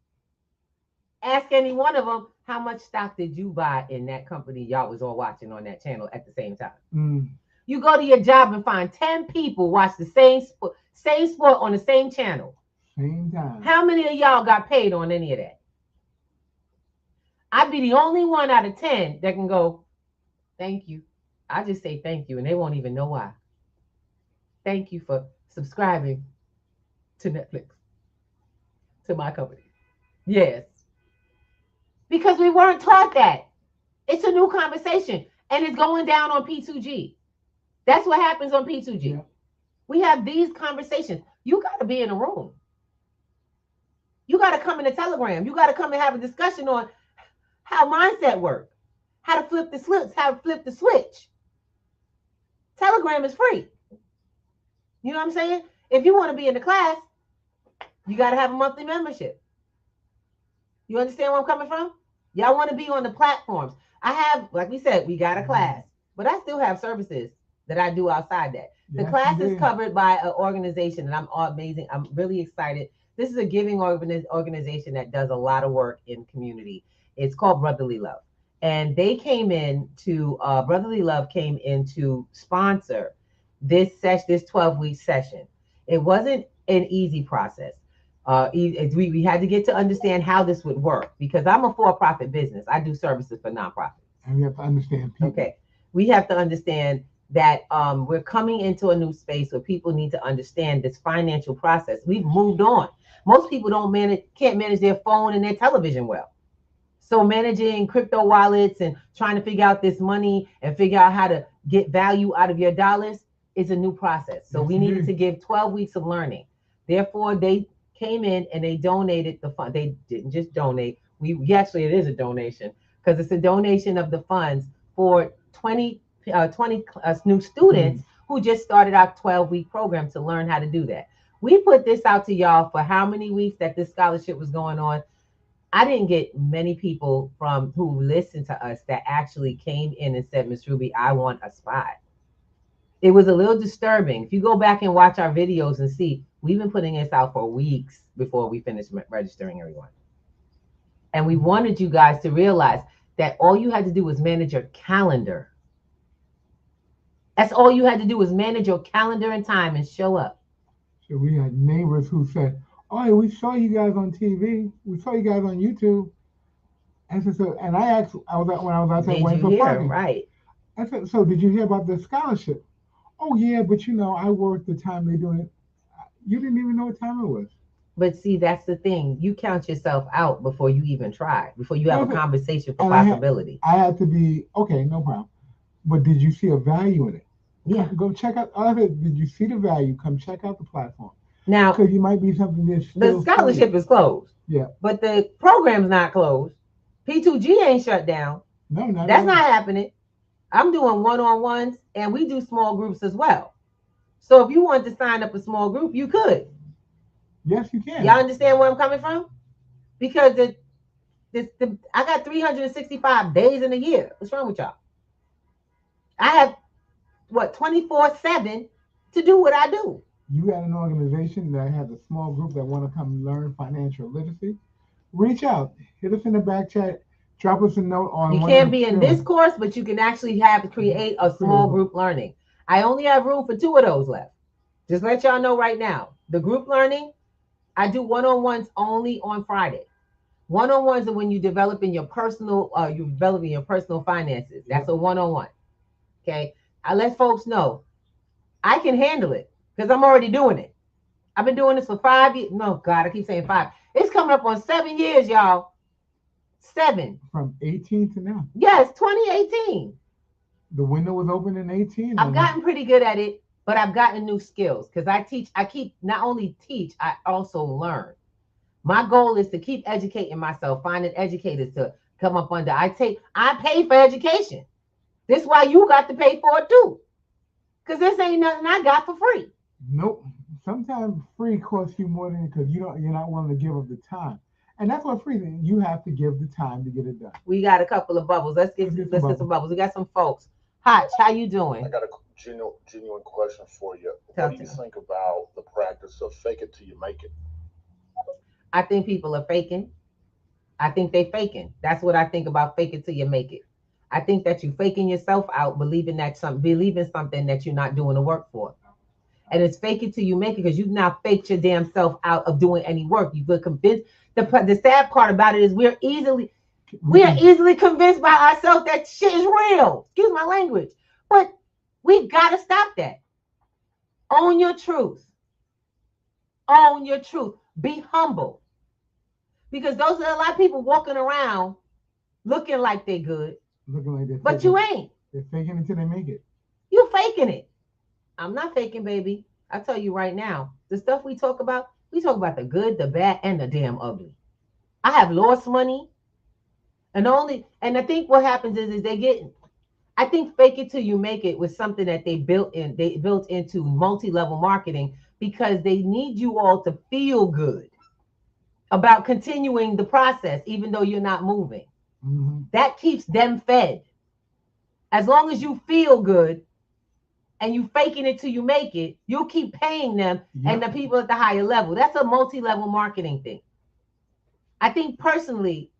Ask any one of them, how much stock did you buy in that company y'all was all watching on that channel at the same time? Mm. You go to your job and find 10 people watch the same sport on the same channel. Same time. How many of y'all got paid on any of that? I'd be the only one out of 10 that can go, thank you. I just say thank you and they won't even know why. Thank you for subscribing to Netflix, to my company. Yes. Because we weren't taught that. It's a new conversation and it's going down on P2G. That's what happens on P2G. Yeah. We have these conversations. You got to be in a room. You got to come in a Telegram. You got to come and have a discussion on how mindset works, how to flip the switch. Telegram is free. You know what I'm saying? If you want to be in the class, you got to have a monthly membership. You understand where I'm coming from? Y'all want to be on the platforms. I have, like we said, we got a class, but I still have services that I do outside that. The class is covered by an organization, and I'm amazing. I'm really excited. This is a giving organization that does a lot of work in community. It's called Brotherly Love. And they came in to, Brotherly Love came in to sponsor this 12-week session. It wasn't an easy process. We had to get to understand how this would work because I'm a for-profit business. I do services for nonprofits. And we have to understand people. Okay. We have to understand that we're coming into a new space where people need to understand this financial process. We've moved on. Most people can't manage their phone and their television well. So managing crypto wallets and trying to figure out this money and figure out how to get value out of your dollars, is a new process. So Yes, we it needed is. to give 12 weeks of learning. Therefore, they came in and they donated the fund. They didn't just donate. Actually, it is a donation because it's a donation of the funds for 20 new students who just started our 12-week program to learn how to do that. We put this out to y'all for how many weeks that this scholarship was going on. I didn't get many people from who listened to us that actually came in and said, Miss Ruby, I want a spot. It was a little disturbing. If you go back and watch our videos and see, we've been putting this out for weeks before we finished registering everyone. And we wanted you guys to realize that all you had to do was manage your calendar. That's all you had to do was manage your calendar and time and show up. So we had neighbors who said, "Oh, we saw you guys on TV. We saw you guys on YouTube." And so, and I asked, when I was outside waiting for parking. Right. I said, "So did you hear about the scholarship?" "Oh yeah, but I worked the time they're doing it." You didn't even know what time it was. But see, that's the thing. You count yourself out before you even try, before you have a conversation for and possibility. I had to be, okay, no problem. But did you see a value in it? Yeah. Go check out. Did you see the value? Come check out the platform. Now, because you might be something that's the scholarship is closed. Yeah. But the program's not closed. P2G ain't shut down. No, that's not happening. I'm doing one-on-ones and we do small groups as well. So if you want to sign up a small group, you could. Yes, you can. Y'all understand where I'm coming from? Because I got 365 days in a year. What's wrong with y'all? I have 24/7 to do what I do. You got an organization that has a small group that want to come learn financial literacy. Reach out, hit us in the back chat, drop us a note on. You can't be in this course, but you can actually create a small group learning. I only have room for 2 of those left. Just let y'all know right now. The group learning, I do one-on-ones only on Friday. One-on-ones are when you're developing your personal finances. That's a one-on-one. Okay. I let folks know I can handle it because I'm already doing it. I've been doing this for 5 years. No, God, I keep saying 5. It's coming up on 7 years, y'all. 7. From 18 to now. Yes, 2018. The window was open in 18. I've gotten pretty good at it, but I've gotten new skills because I keep not only teach, I also learn. My goal is to keep educating myself, finding educators to come up under. I pay for education. This is why you got to pay for it too. Because this ain't nothing I got for free. Nope. Sometimes free costs you more than because you're not willing to give up the time. And that's what free is. You have to give the time to get it done. We got a couple of bubbles. Let's get some bubbles. We got some folks. Hotch, how you doing? I got a genuine question for you. What do you think about the practice of fake it till you make it? I think people are faking. I think they faking. That's what I think about fake it till you make it. I think that you faking yourself out, believing something that you're not doing the work for. And it's fake it till you make it because you've now faked your damn self out of doing any work. You've been convinced. The sad part about it is we are easily convinced by ourselves that shit is real. Excuse my language. But we got to stop that. Own your truth. Own your truth. Be humble. Because those are a lot of people walking around looking like they're good. Looking like they're but you ain't. They're faking it till they make it. You faking it. I'm not faking, baby. I tell you right now, the stuff we talk about the good, the bad, and the damn ugly. I have lost money. And I think what happens is I think fake it till you make it was something that they built into multi-level marketing because they need you all to feel good about continuing the process, even though you're not moving. Mm-hmm. That keeps them fed. As long as you feel good and you faking it till you make it, you'll keep paying them and the people at the higher level. That's a multi-level marketing thing. I think personally,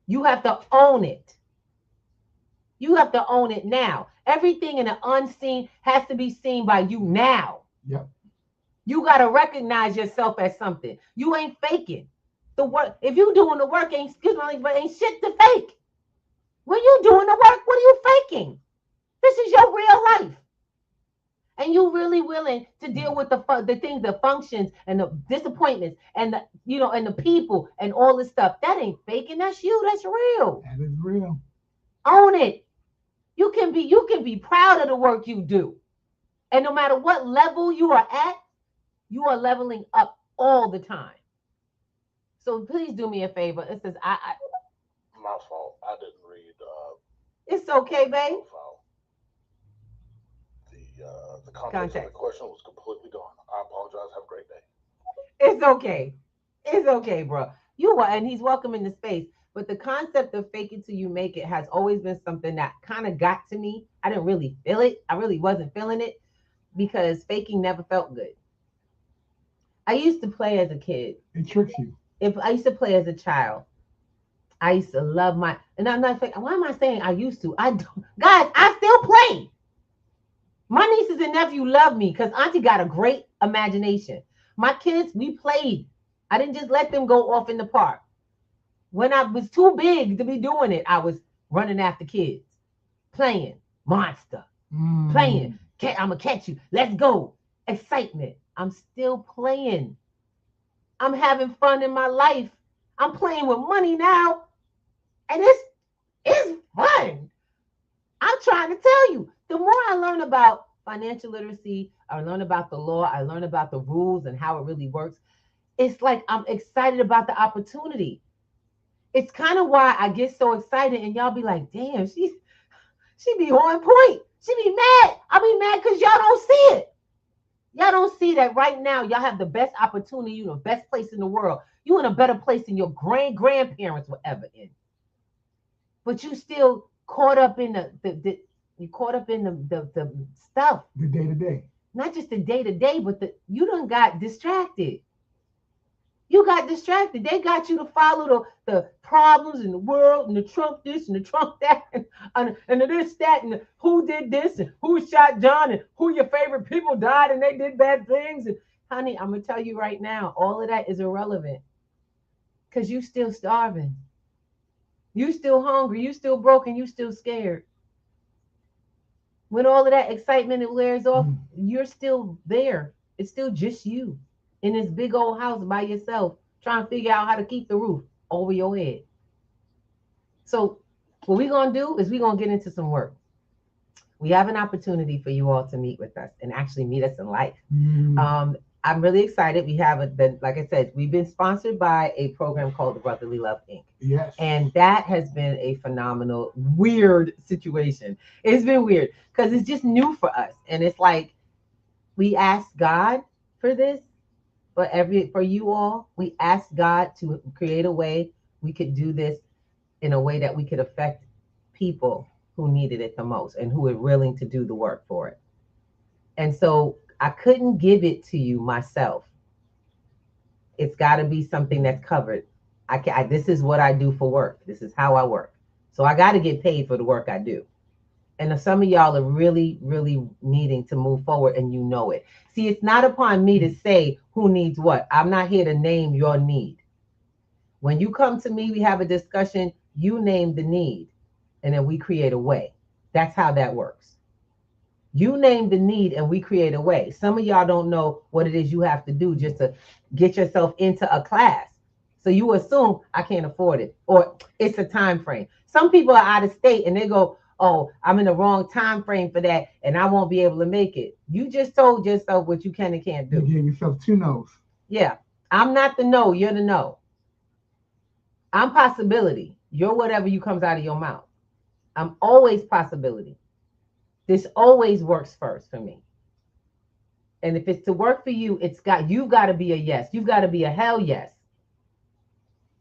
you have to own it. You have to own it now. Everything in the unseen has to be seen by you now. Yep. You got to recognize yourself as something. You ain't faking. The work, if you doing the work, ain't shit to fake. When you doing the work, what are you faking? This is your real life. And you really willing to deal with the things, the functions and the disappointments and the people and all this stuff. That ain't faking. That's you. That's real. That is real. Own it. You can be proud of the work you do. And no matter what level you are at, you are leveling up all the time. So please do me a favor. It says My fault. I didn't read. It's okay, babe. The context of the question was completely gone. I apologize. Have a great day. It's okay. It's okay, bro. And he's welcome in the space. But the concept of fake it till you make it has always been something that kind of got to me. I didn't really feel it. I really wasn't feeling it because faking never felt good. I used to play as a kid. It tricks you. If I used to play as a child, I used to love and I'm not saying, why am I saying I used to? I don't, guys, I still play. My nieces and nephew love me because Auntie got a great imagination. My kids, we played. I didn't just let them go off in the park. When I was too big to be doing it, I was running after kids, playing monster, playing. I'm going to catch you. Let's go. Excitement. I'm still playing. I'm having fun in my life. I'm playing with money now. And it's fun. I'm trying to tell you, the more I learn about financial literacy, I learn about the law, I learn about the rules and how it really works. It's like I'm excited about the opportunity. It's kind of why I get so excited and y'all be like, damn, she be on point. She be mad. I be mad because y'all don't see it. Y'all don't see that right now. Y'all have the best opportunity. You know, the best place in the world. You in a better place than your grandparents were ever in. But you still caught up in the stuff. The day-to-day. Not just the day-to-day, but you done got distracted. You got distracted. They got you to follow the problems in the world and the Trump this and the Trump that and the this, that, and who did this and who shot John and who your favorite people died and they did bad things. And honey, I'm going to tell you right now, all of that is irrelevant because you still starving. You still hungry. You still broken. You still scared. When all of that excitement it wears off, you're still there. It's still just you in this big old house by yourself, trying to figure out how to keep the roof over your head. So what we're going to do is we're going to get into some work. We have an opportunity for you all to meet with us and actually meet us in life. I'm really excited. We have like I said, we've been sponsored by a program called the Brotherly Love Inc. Yes. And that has been a phenomenal, weird situation. It's been weird because it's just new for us. And it's like, we asked God for this, for you all, we asked God to create a way we could do this in a way that we could affect people who needed it the most and who were willing to do the work for it. And so I couldn't give it to you myself. It's got to be something that's covered. This is what I do for work. This is how I work. So I got to get paid for the work I do. And some of y'all are really, really needing to move forward and you know it. See, it's not upon me to say who needs what. I'm not here to name your need. When you come to me, we have a discussion, you name the need, and then we create a way. That's how that works. You name the need and we create a way. Some of y'all don't know what it is you have to do just to get yourself into a class. So you assume I can't afford it or it's a time frame. Some people are out of state and they go, oh, I'm in the wrong time frame for that and I won't be able to make it. You just told yourself what you can and can't do. You gave yourself 2 no's. Yeah. I'm not the no, you're the no. I'm possibility. You're whatever you comes out of your mouth. I'm always possibility. This always works first for me. And if it's to work for you, you've got to be a yes. You've got to be a hell yes.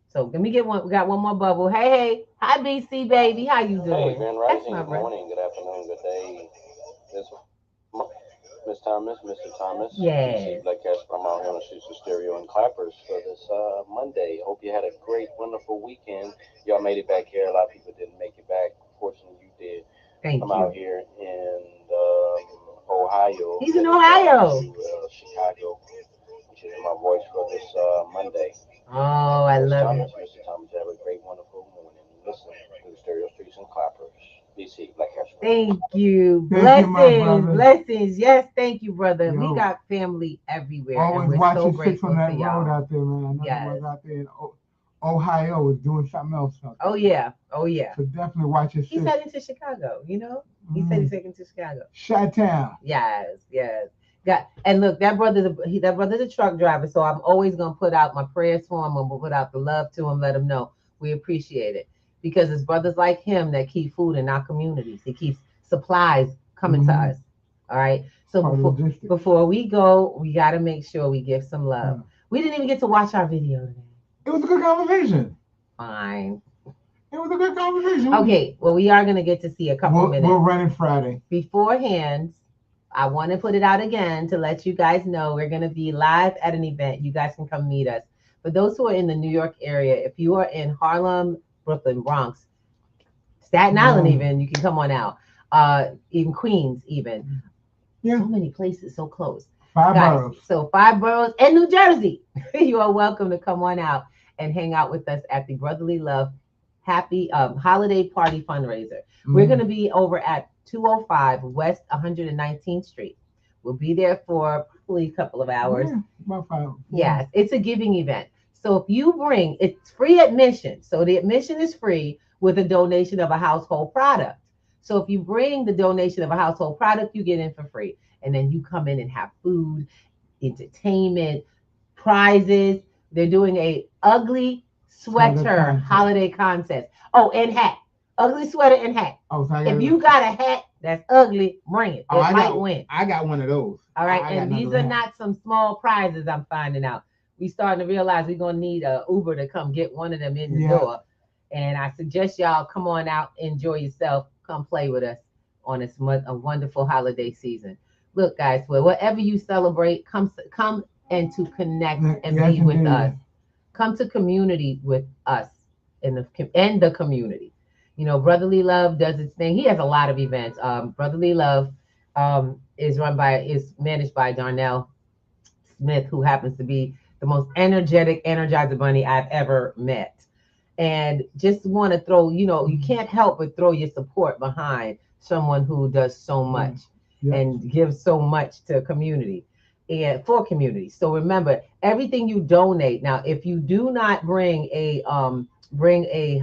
So let me get one. We got one more bubble. Hey. Hi, BC, baby. How you doing? Hey, Grand Rising. Good morning, good afternoon, good day. Miss Thomas, Mr. Thomas. Yes. Black Casper, I'm out here on the Streets of Stereo and Clappers for this Monday. Hope you had a great, wonderful weekend. Y'all made it back here. A lot of people didn't make it back. Fortunately, you did. Thank I'm you. out here in Ohio. He's in Ohio. Chicago, which is my voice for this Monday. Oh, I love it. Mr. Thomas, have a great, wonderful morning. Listen to the Stereo Streets and Clappers. BC, Black Casper. Thank you. Blessings. Yes, thank you, brother. We got family everywhere. Always and we're watch so your 6 grateful on that to road y'all. out there, man. I know Yes. was out there in Ohio is doing something else. Oh yeah. Oh yeah. So definitely watch it. He's heading to Chicago, you know? He said he's heading to Chicago. Chi-Town. Yes, yes. And look, that brother's a truck driver, so I'm always gonna put out my prayers for him and we'll put out the love to him, let him know we appreciate it. Because it's brothers like him that keep food in our communities. He keeps supplies coming to us. All right. So before we go, we gotta make sure we give some love. We didn't even get to watch our video today. It was a good conversation. Fine. It was a good conversation. Okay, well, we are going to get to see a couple minutes. We're running Friday. Beforehand, I want to put it out again to let you guys know we're going to be live at an event. You guys can come meet us. For those who are in the New York area, if you are in Harlem, Brooklyn, Bronx, Staten Island even, you can come on out. Even Queens even. Yeah. So many places so close. 5 boroughs. So 5 boroughs and New Jersey. You are welcome to come on out and hang out with us at the Brotherly Love Happy Holiday Party Fundraiser. We're going to be over at 205 West 119th Street. We'll be there for probably a couple of hours. Yeah, about 5. Yes, it's a giving event. So if you bring, it's free admission. So the admission is free with a donation of a household product. So if you bring the donation of a household product, you get in for free. And then you come in and have food, entertainment, prizes. They're doing a ugly sweater holiday contest. Oh, and hat. Ugly sweater and hat. Oh, so if you got a hat that's ugly, bring it. It might win. I got one of those. All right. And these are not some small prizes, I'm finding out. We starting to realize we're going to need an Uber to come get one of them in the door. And I suggest y'all come on out, enjoy yourself, come play with us on this a wonderful holiday season. Look, guys, whatever you celebrate, come and to connect and be with us. Come to community with us in the community. You know, Brotherly Love does its thing. He has a lot of events. Brotherly Love is managed by Darnell Smith, who happens to be the most energetic Energizer Bunny I've ever met. And just want to throw, you can't help but throw your support behind someone who does so much and gives so much to community and for community. So remember, everything you donate. Now, if you do not bring a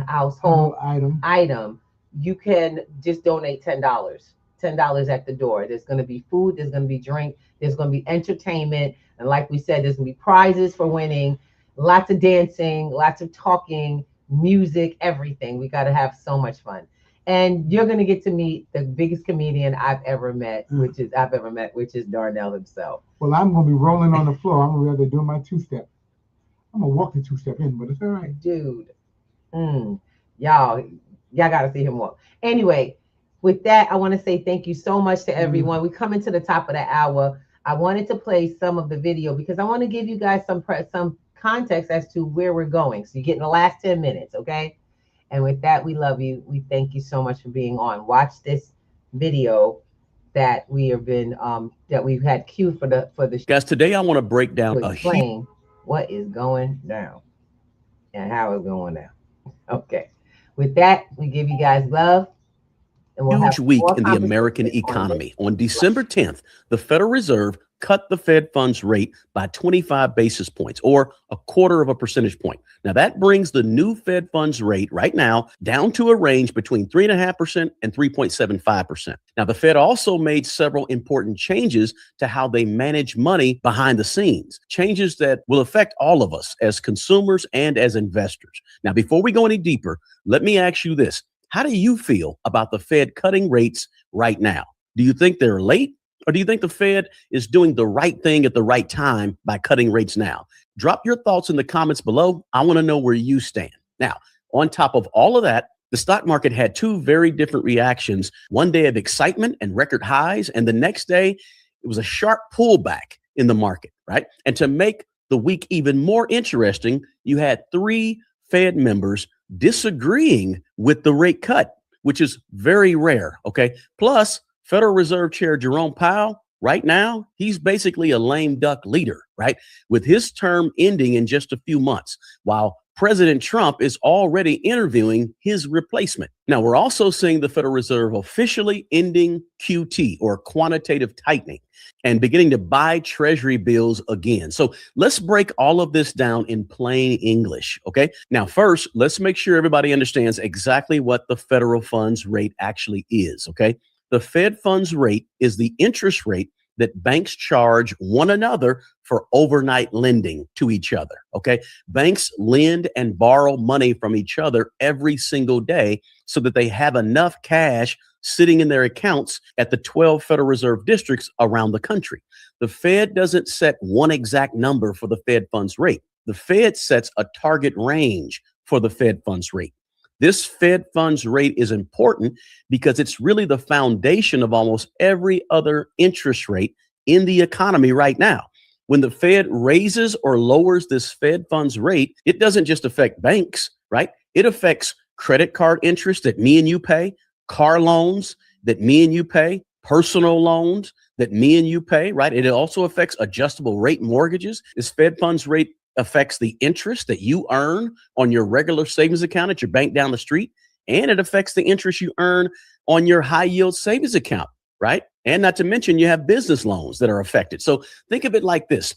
household item, you can just donate $10 at the door. There's going to be food, there's going to be drink, there's going to be entertainment, and like we said, there's going to be prizes for winning, lots of dancing, lots of talking, music, everything. We got to have so much fun. And you're going to get to meet the biggest comedian I've ever met, which is Darnell himself. Well, I'm going to be rolling on the floor. I'm going to be able to do my 2-step. I'm going to walk the 2-step in, but it's all right. Dude. Y'all got to see him walk. Anyway, with that, I want to say thank you so much to everyone. We coming to the top of the hour. I wanted to play some of the video because I want to give you guys some context as to where we're going. So you get in the last 10 minutes, okay? And with that, we love you. We thank you so much for being on. Watch this video that we have been that we've had queued for the guys. Today I want to break down explain what is going down and how it's going down. Okay. With that, we give you guys love. And we'll huge week in the American economy. On December 10th, the Federal Reserve cut the Fed funds rate by 25 basis points, or 1/4 percentage point. Now that brings the new Fed funds rate right now down to a range between 3.5% and 3.75%. Now the Fed also made several important changes to how they manage money behind the scenes, changes that will affect all of us as consumers and as investors. Now, before we go any deeper, let me ask you this. How do you feel about the Fed cutting rates right now? Do you think they're late? Or do you think the Fed is doing the right thing at the right time by cutting rates now? Drop your thoughts in the comments below. I want to know where you stand. Now, on top of all of that, the stock market had 2 very different reactions. One day of excitement and record highs, and the next day, it was a sharp pullback in the market, right? And to make the week even more interesting, you had 3 Fed members disagreeing with the rate cut, which is very rare, okay? Plus, Federal Reserve Chair Jerome Powell, right now, he's basically a lame duck leader, right? With his term ending in just a few months, while President Trump is already interviewing his replacement. Now, we're also seeing the Federal Reserve officially ending QT, or quantitative tightening, and beginning to buy treasury bills again. So let's break all of this down in plain English, okay? Now, first, let's make sure everybody understands exactly what the federal funds rate actually is, okay? The Fed funds rate is the interest rate that banks charge one another for overnight lending to each other, okay? Banks lend and borrow money from each other every single day so that they have enough cash sitting in their accounts at the 12 Federal Reserve districts around the country. The Fed doesn't set one exact number for the Fed funds rate. The Fed sets a target range for the Fed funds rate. This Fed funds rate is important because it's really the foundation of almost every other interest rate in the economy right now. When the Fed raises or lowers this Fed funds rate, it doesn't just affect banks, right? It affects credit card interest that me and you pay, car loans that me and you pay, personal loans that me and you pay, right? It also affects adjustable rate mortgages. This Fed funds rate affects the interest that you earn on your regular savings account at your bank down the street, and it affects the interest you earn on your high yield savings account, right? And not to mention you have business loans that are affected. So think of it like this.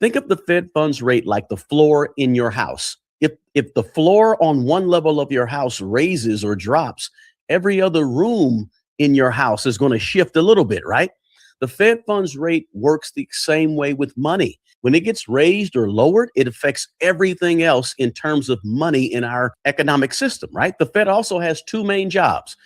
Think of the Fed funds rate like the floor in your house. If the floor on one level of your house raises or drops, every other room in your house is going to shift a little bit, right? The Fed funds rate works the same way with money. When it gets raised or lowered, it affects everything else in terms of money in our economic system, right? The Fed also has two main jobs.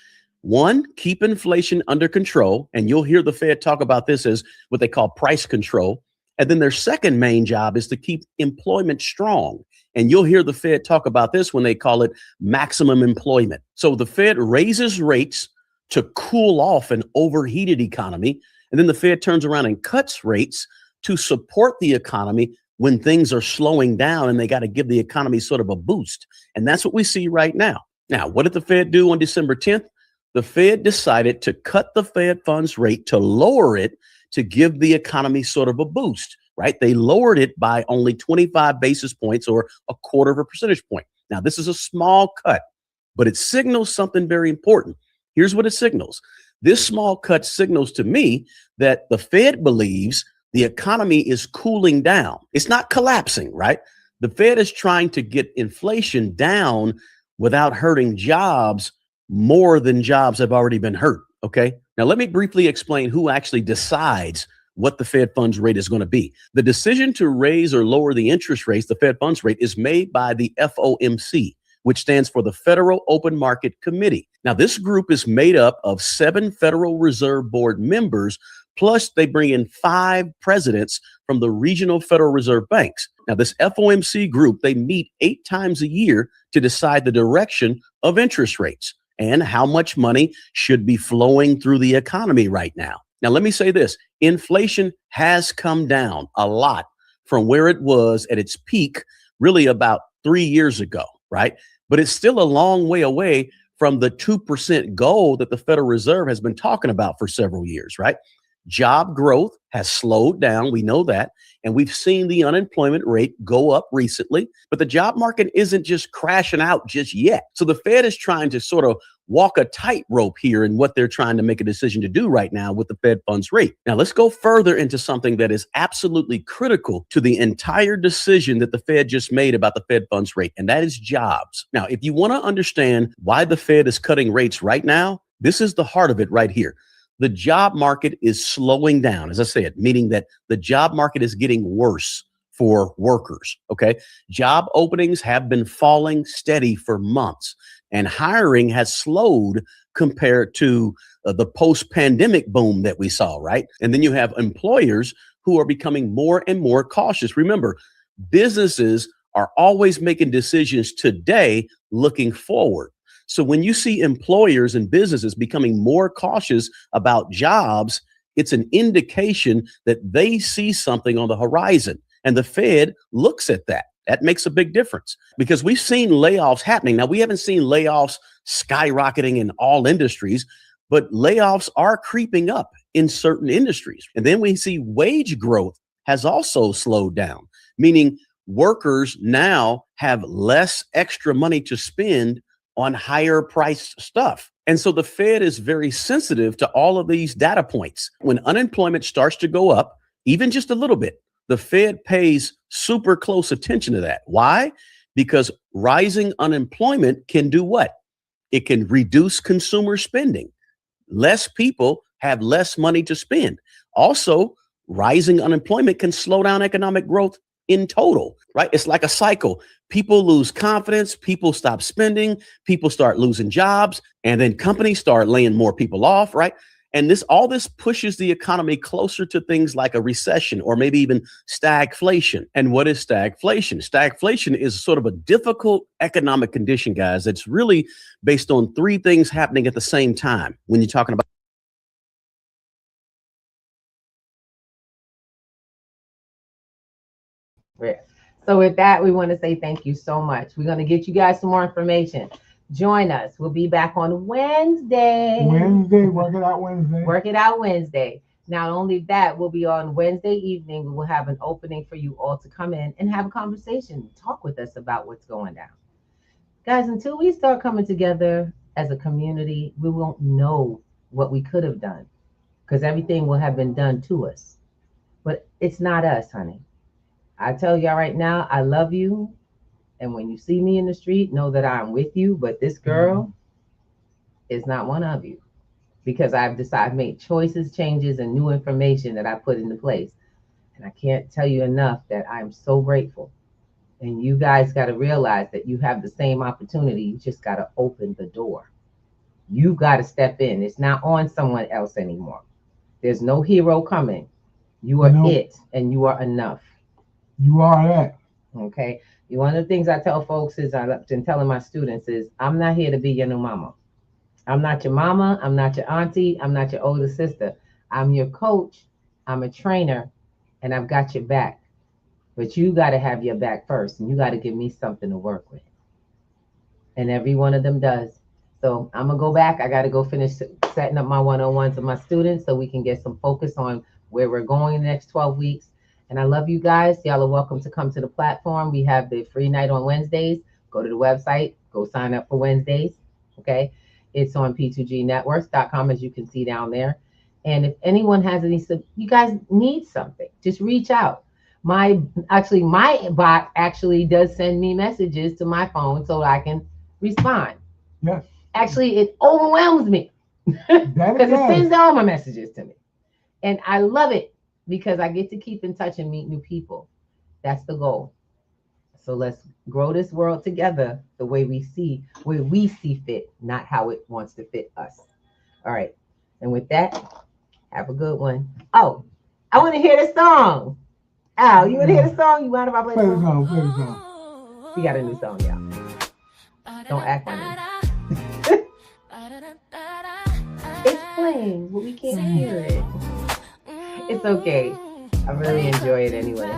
One, keep inflation under control. And you'll hear the Fed talk about this as what they call price control. And then their second main job is to keep employment strong. And you'll hear the Fed talk about this when they call it maximum employment. So the Fed raises rates to cool off an overheated economy. And then the Fed turns around and cuts rates to support the economy when things are slowing down and they got to give the economy sort of a boost. And that's what we see right now. Now, what did the Fed do on December 10th? The Fed decided to cut the Fed funds rate, to lower it, to give the economy sort of a boost, right? They lowered it by only 25 basis points, or a quarter of a percentage point. Now, this is a small cut, but it signals something very important. Here's what it signals. This small cut signals to me that the Fed believes the economy is cooling down. It's not collapsing, right? The Fed is trying to get inflation down without hurting jobs more than jobs have already been hurt, okay? Now, let me briefly explain who actually decides what the Fed funds rate is going to be. The decision to raise or lower the interest rates, the Fed funds rate, is made by the FOMC, which stands for the Federal Open Market Committee. Now, this group is made up of 7 Federal Reserve Board members, plus they bring in 5 presidents from the regional Federal Reserve banks. Now, this FOMC group, they meet 8 times a year to decide the direction of interest rates and how much money should be flowing through the economy right now. Now, let me say this. Inflation has come down a lot from where it was at its peak, really about 3 years ago, right? But it's still a long way away from the 2% goal that the Federal Reserve has been talking about for several years, right? Job growth has slowed down. We know that. And we've seen the unemployment rate go up recently, but the job market isn't just crashing out just yet. So the Fed is trying to sort of walk a tightrope here in what they're trying to make a decision to do right now with the Fed funds rate. Now, let's go further into something that is absolutely critical to the entire decision that the Fed just made about the Fed funds rate, and that is jobs. Now, if you want to understand why the Fed is cutting rates right now, this is the heart of it right here. The job market is slowing down, as I said, meaning that the job market is getting worse for workers, okay? Job openings have been falling steady for months, and hiring has slowed compared to the post-pandemic boom that we saw, right? And then you have employers who are becoming more and more cautious. Remember, businesses are always making decisions today looking forward. So when you see employers and businesses becoming more cautious about jobs, it's an indication that they see something on the horizon. And the Fed looks at that. That makes a big difference because we've seen layoffs happening. Now, we haven't seen layoffs skyrocketing in all industries, but layoffs are creeping up in certain industries. And then we see wage growth has also slowed down, meaning workers now have less extra money to spend on higher priced stuff. And so the Fed is very sensitive to all of these data points. When unemployment starts to go up, even just a little bit, the Fed pays super close attention to that. Why? Because rising unemployment can do what? It can reduce consumer spending. Less people have less money to spend. Also, rising unemployment can slow down economic growth in total, right? It's like a cycle. People lose confidence, people stop spending, people start losing jobs, and then companies start laying more people off, right? And all this pushes the economy closer to things like a recession or maybe even stagflation. And what is stagflation? Stagflation is sort of a difficult economic condition, guys, that's really based on three things happening at the same time when you're talking about. So with that, we want to say thank you so much. We're going to get you guys some more information. Join us. We'll be back on Wednesday. Work it out Wednesday. Work it out Wednesday. Not only that, we'll be on Wednesday evening. We will have an opening for you all to come in and have a conversation, talk with us about what's going down. Guys, until we start coming together as a community, we won't know what we could have done because everything will have been done to us. But it's not us, honey. I tell y'all right now, I love you. And when you see me in the street, know that I'm with you. But this girl is not one of you because I've made choices, changes, and new information that I put into place. And I can't tell you enough that I'm so grateful. And you guys got to realize that you have the same opportunity. You just got to open the door. You've got to step in. It's not on someone else anymore. There's no hero coming. You are it, and you are enough. You are that. Okay. One of the things I tell folks is, I've been telling my students is, I'm not here to be your new mama. I'm not your mama. I'm not your auntie. I'm not your older sister. I'm your coach. I'm a trainer, and I've got your back. But you got to have your back first, and you got to give me something to work with. And every one of them does. So I'm going to go back. I got to go finish setting up my one-on-ones with my students so we can get some focus on where we're going in the next 12 weeks. And I love you guys. Y'all are welcome to come to the platform. We have the free night on Wednesdays. Go to the website. Go sign up for Wednesdays. Okay. It's on p2gnetworks.com, as you can see down there. And if anyone has you guys need something, just reach out. My bot actually does send me messages to my phone so I can respond. Yes. Actually, it overwhelms me because it sends all my messages to me. And I love it. Because I get to keep in touch and meet new people. That's the goal. So let's grow this world together the way we see fit, not how it wants to fit us. All right. And with that, have a good one. Oh, I want to hear the song. Al, you want to hear the song? You mind if I play the song? Play the song. We got a new song, y'all. Don't act funny. It's playing, but we can't hear it. It's okay. I really enjoy it anyway.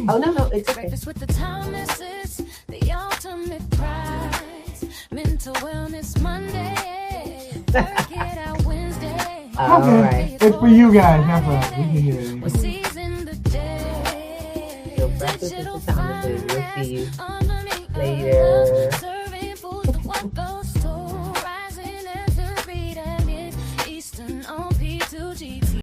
Oh, no, it's okay. With the timeless, the ultimate prize. Mental Wellness Monday. Work it out Wednesday. All right. It's for you guys, not for us. We can hear it. We're seizing the day. So breakfast with the timeless. We'll see you later.